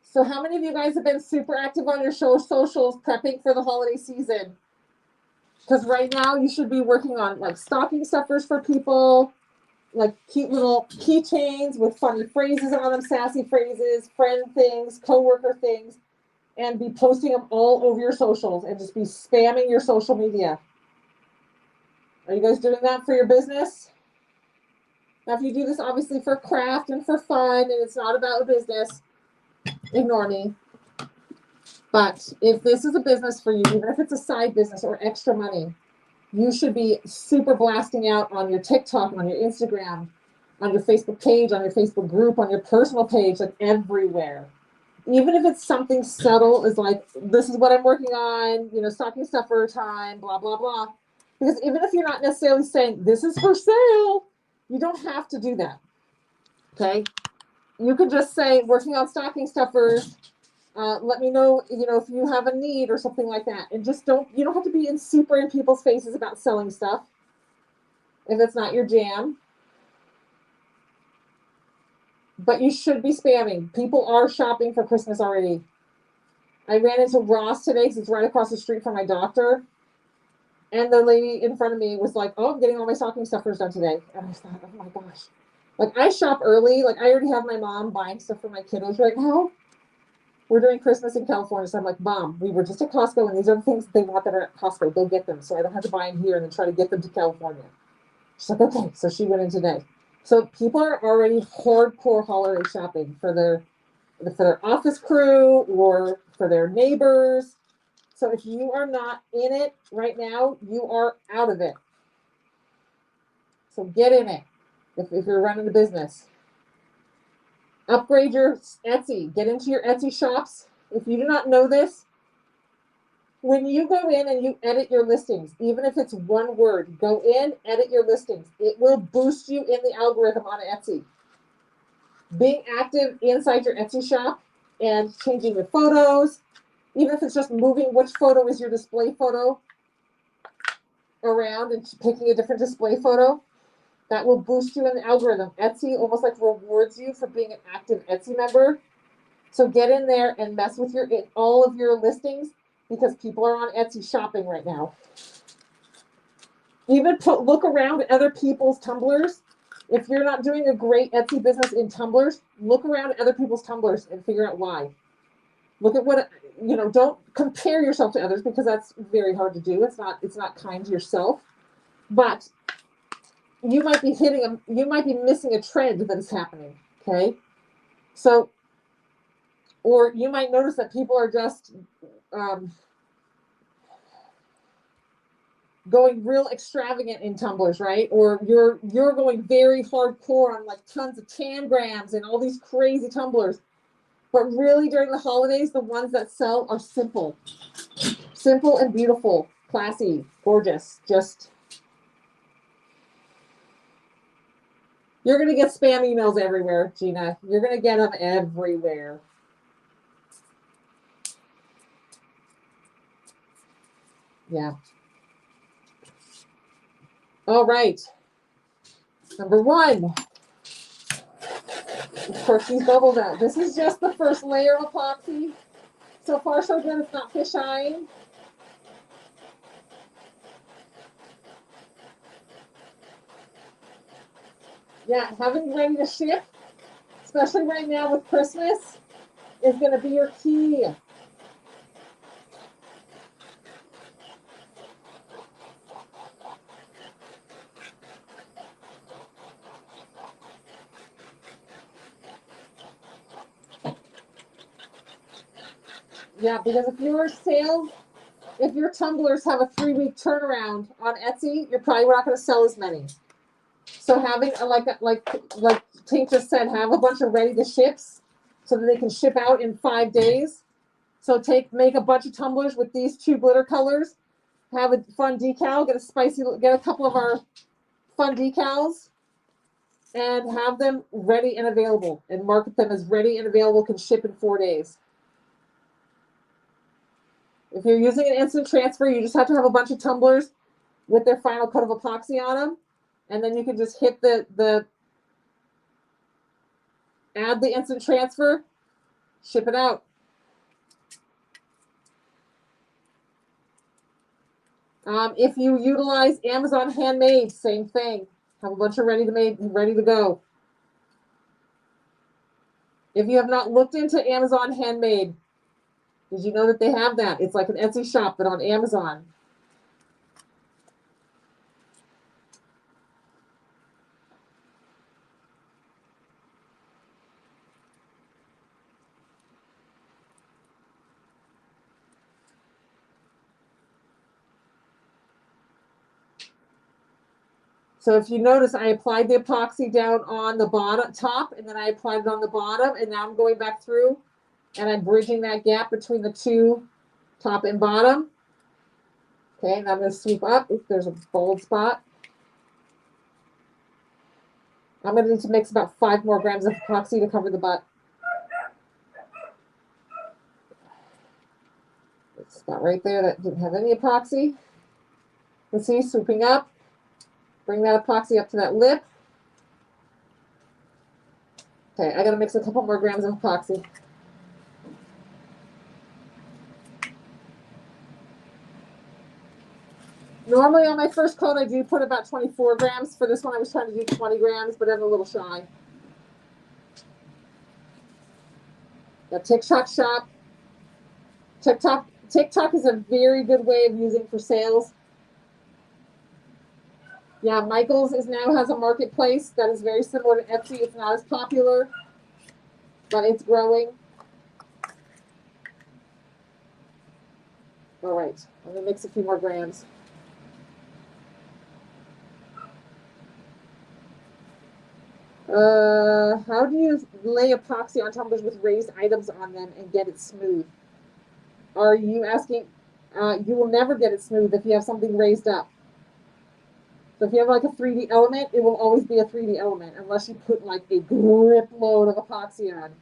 So how many of you guys have been super active on your socials prepping for the holiday season? Because right now you should be working on like stocking stuffers for people, like cute little keychains with funny phrases on them, sassy phrases, friend things, coworker things, and be posting them all over your socials and just be spamming your social media. Are you guys doing that for your business? Now, if you do this obviously for craft and for fun and it's not about a business, ignore me. But if this is a business for you, even if it's a side business or extra money, you should be super blasting out on your TikTok, on your Instagram, on your Facebook page, on your Facebook group, on your personal page, like everywhere. Even if it's something subtle, is like, this is what I'm working on, you know, stocking stuffer time, blah, blah, blah. Because even if you're not necessarily saying, this is for sale, you don't have to do that, okay? You could just say, working on stocking stuffers, let me know, you know, if you have a need or something like that. And just you don't have to be super in people's faces about selling stuff if it's not your jam. but you should be spamming. People are shopping for Christmas already. I ran into Ross today because it's right across the street from my doctor. And the lady in front of me was like, oh, I'm getting all my stocking stuffers done today. And I thought, oh my gosh. Like, I shop early. Like, I already have my mom buying stuff for my kiddos right now. We're doing Christmas in California. So I'm like, Mom, we were just at Costco, and these are the things that they want that are at Costco. Go get them. So I don't have to buy them here and then try to get them to California. She's like, okay. So she went in today. So people are already hardcore holiday shopping for their office crew or for their neighbors. So if you are not in it right now, you are out of it. So get in it if you're running a business. Upgrade your Etsy. Get into your Etsy shops. If you do not know this, when you go in and you edit your listings, even if it's one word, go in, edit your listings. It will boost you in the algorithm on Etsy. Being active inside your Etsy shop and changing your photos, even if it's just moving which photo is your display photo around and picking a different display photo, that will boost you in the algorithm. Etsy almost like rewards you for being an active Etsy member. So get in there and mess with all of your listings because people are on Etsy shopping right now. Even look around at other people's tumblers. If you're not doing a great Etsy business in tumblers, look around at other people's tumblers and figure out why. Look at what, don't compare yourself to others because that's very hard to do. It's not kind to yourself. But you might be missing a trend that is happening. Okay. So, or you might notice that people are just going real extravagant in tumblers, right? Or you're going very hardcore on like tons of tangrams and all these crazy tumblers. But really during the holidays, the ones that sell are simple and beautiful, classy, gorgeous. Just, you're going to get spam emails everywhere, Gina. You're going to get them everywhere. Yeah. All right. Number 1. Of course, these bubbles out. This is just the first layer of epoxy. So far, so good. It's not fisheye. Yeah, having ready to ship, especially right now with Christmas, is going to be your key. Yeah, because if your tumblers have a 3-week turnaround on Etsy, you're probably not going to sell as many. So having like Tink just said, have a bunch of ready to ships so that they can ship out in 5 days. So make a bunch of tumblers with these 2 glitter colors. Have a fun decal. Get a couple of our fun decals, and have them ready and available, and market them as ready and available. Can ship in 4 days. If you're using an instant transfer, you just have to have a bunch of tumblers with their final coat of epoxy on them. And then you can just hit add the instant transfer, ship it out. If you utilize Amazon Handmade, same thing. Have a bunch of ready to go. If you have not looked into Amazon Handmade, did you know that they have that? It's like an Etsy shop, but on Amazon. So if you notice, I applied the epoxy down on the top, and then I applied it on the bottom, and now I'm going back through, and I'm bridging that gap between the 2 top and bottom. Okay, and I'm going to sweep up. If there's a bold spot. I'm going to need to mix about 5 more grams of epoxy to cover the butt. Spot right there that didn't have any epoxy. Let's see, swooping up. Bring that epoxy up to that lip. Okay, I gotta mix a couple more grams of epoxy. Normally on my first coat, I do put about 24 grams. For this one, I was trying to do 20 grams, but I'm a little shy. Now, TikTok shop. TikTok is a very good way of using for sales. Yeah, Michaels now has a marketplace that is very similar to Etsy. It's not as popular, but it's growing. All right, I'm gonna mix a few more grams. How do you lay epoxy on tumblers with raised items on them and get it smooth? Are you asking? You will never get it smooth if you have something raised up. So if you have like a 3D element, it will always be a 3D element unless you put like a grip load of epoxy on.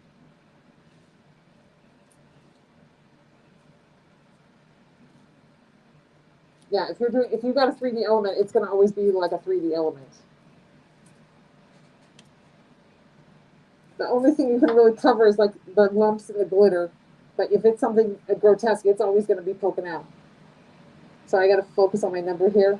Yeah, if you've got a 3D element, it's gonna always be like a 3D element. The only thing you can really cover is like the lumps and the glitter. But if it's something grotesque, it's always gonna be poking out. So I gotta focus on my number here.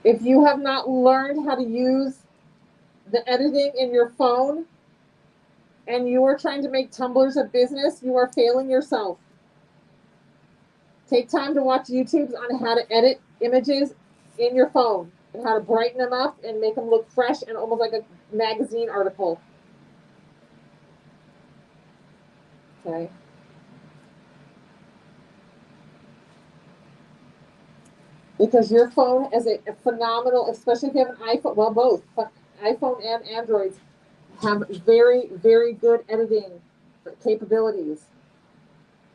If you have not learned how to use the editing in your phone and you are trying to make tumblers a business, you are failing yourself. Take time to watch YouTubes on how to edit images in your phone and how to brighten them up and make them look fresh and almost like a magazine article. Okay. Because your phone is a phenomenal, especially if you have an iPhone, well, both, but iPhone and Androids have very, very good editing capabilities.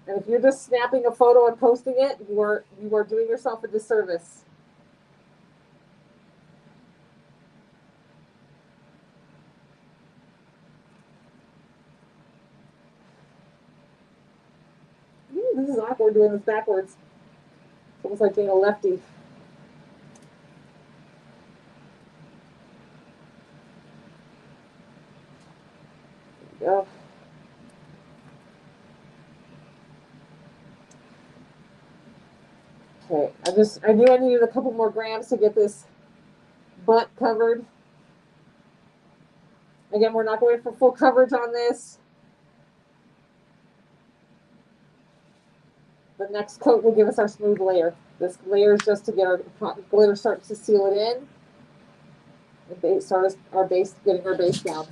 And if you're just snapping a photo and posting it, you are doing yourself a disservice. This is awkward doing this backwards. It's almost like being a lefty. There we go. Okay, I knew I needed a couple more grams to get this butt covered. Again, we're not going for full coverage on this. The next coat will give us our smooth layer. This layer is just to get our glitter starting to seal it in. And base, start our base, getting our base down.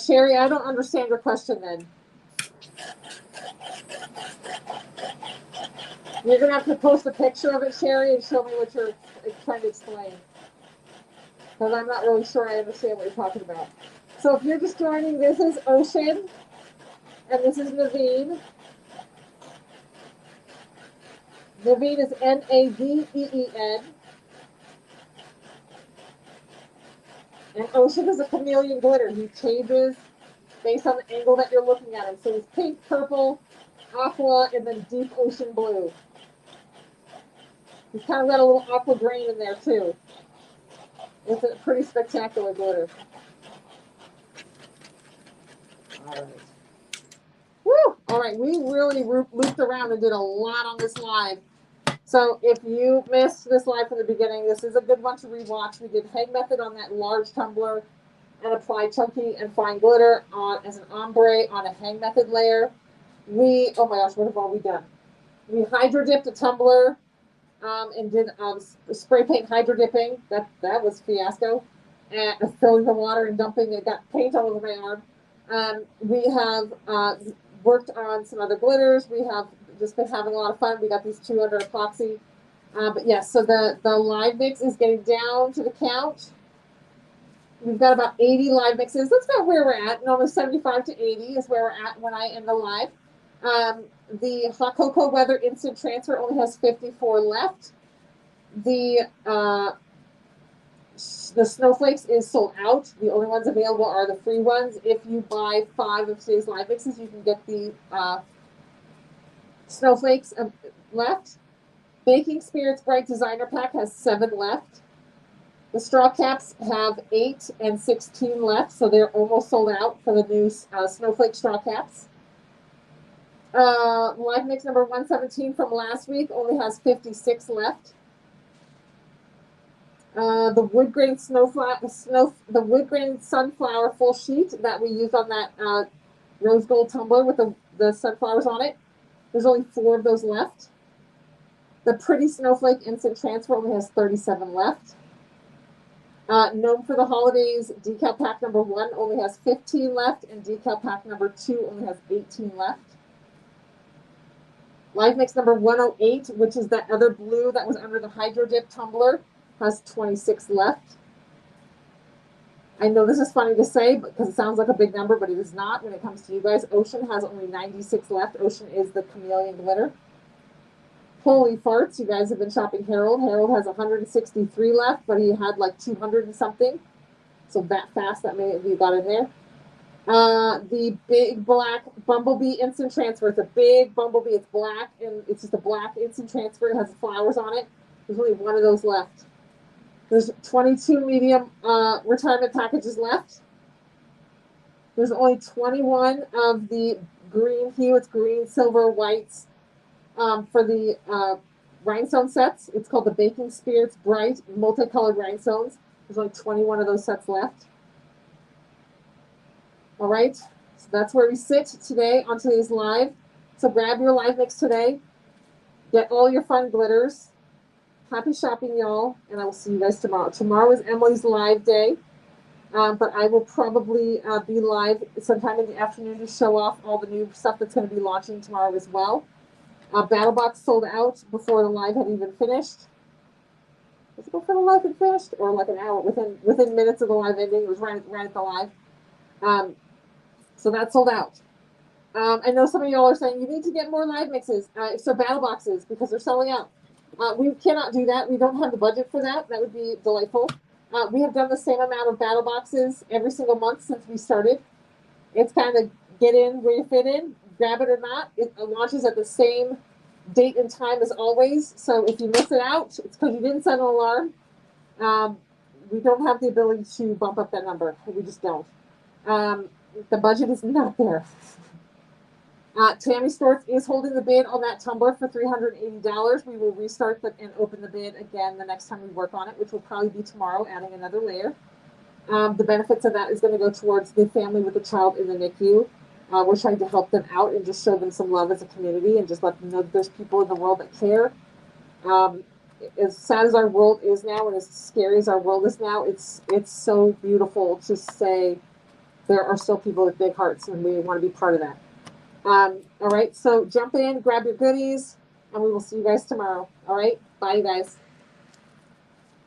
Sherry, I don't understand your question then. You're going to have to post a picture of it, Sherry, and show me what you're trying to explain. Because I'm not really sure I understand what you're talking about. So if you're just joining, this is Ocean, and this is Naveen. Naveen is N-A-V-E-E-N. And Ocean is a chameleon glitter. He changes based on the angle that you're looking at him. So he's pink, purple, aqua, and then deep ocean blue. He's kind of got a little aqua green in there too. It's a pretty spectacular glitter. All right. Woo! All right, we really looped around and did a lot on this live. So if you missed this live from the beginning, this is a good one to rewatch. We did hang method on that large tumbler and apply chunky and fine glitter on as an ombre on a hang method layer. Oh my gosh, what have all we done? We hydro dipped a tumbler and did spray paint hydro dipping. That was fiasco. And filling the water and dumping it, got paint all over my arm. We have worked on some other glitters. We have just been having a lot of fun. We got these 2 under epoxy. But yes, so the live mix is getting down to the count. We've got about 80 live mixes. That's about where we're at. Almost 75 to 80 is where we're at when I end the live. The hot cocoa weather instant transfer only has 54 left. The snowflakes is sold out. The only ones available are the free ones. If you buy 5 of today's live mixes, you can get the snowflakes left. Baking Spirits Bright Designer Pack has 7 left. The straw caps have 8 and 16 left, so they're almost sold out for the new snowflake straw caps. Live mix number 117 from last week only has 56 left. The wood grain the wood grain sunflower full sheet that we used on that rose gold tumbler with the sunflowers on it. There's only 4 of those left. The Pretty Snowflake Instant Transfer only has 37 left. Gnome for the Holidays decal pack number 1 only has 15 left, and decal pack number 2 only has 18 left. Live mix number 108, which is that other blue that was under the Hydro Dip tumbler, has 26 left. I know this is funny to say because it sounds like a big number, but it is not when it comes to you guys. Ocean has only 96 left. Ocean is the chameleon glitter. Holy farts, you guys have been shopping Harold. Harold has 163 left, but he had like 200 and something. So that fast, that may be got in there. The big black Bumblebee instant transfer. It's a big Bumblebee. It's black, and it's just a black instant transfer. It has flowers on it. There's only 1 of those left. There's 22 medium retirement packages left. There's only 21 of the green hue. It's green, silver, whites. For the rhinestone sets, it's called the Baking Spirits Bright Multicolored Rhinestones. There's only 21 of those sets left. All right, so that's where we sit today on today's live. So grab your live mix today. Get all your fun glitters. Happy shopping, y'all, and I will see you guys tomorrow. Tomorrow is Emily's live day, but I will probably be live sometime in the afternoon to show off all the new stuff that's going to be launching tomorrow as well. Battle Box sold out before the live had even finished. Was it before the live had finished, or like an hour within minutes of the live ending? It was right at the live. So that sold out. I know some of y'all are saying you need to get more live mixes, so battle boxes, because they're selling out. We cannot do that. We don't have the budget for that. That would be delightful. We have done the same amount of battle boxes every single month since we started. It's kind of get in where you fit in, grab it or not. It launches at the same date and time as always. So if you miss it out, it's because you didn't set an alarm. We don't have the ability to bump up that number. We just don't. The budget is not there. Tammy Storts is holding the bid on that tumbler for $380. We will restart and open the bid again the next time we work on it, which will probably be tomorrow, adding another layer. The benefits of that is going to go towards the family with a child in the NICU. We're trying to help them out and just show them some love as a community and just let them know that there's people in the world that care. As sad as our world is now and as scary as our world is now, it's so beautiful to say there are still people with big hearts and we want to be part of that. All right, so jump in, grab your goodies, and we will see you guys tomorrow. All right, bye, you guys.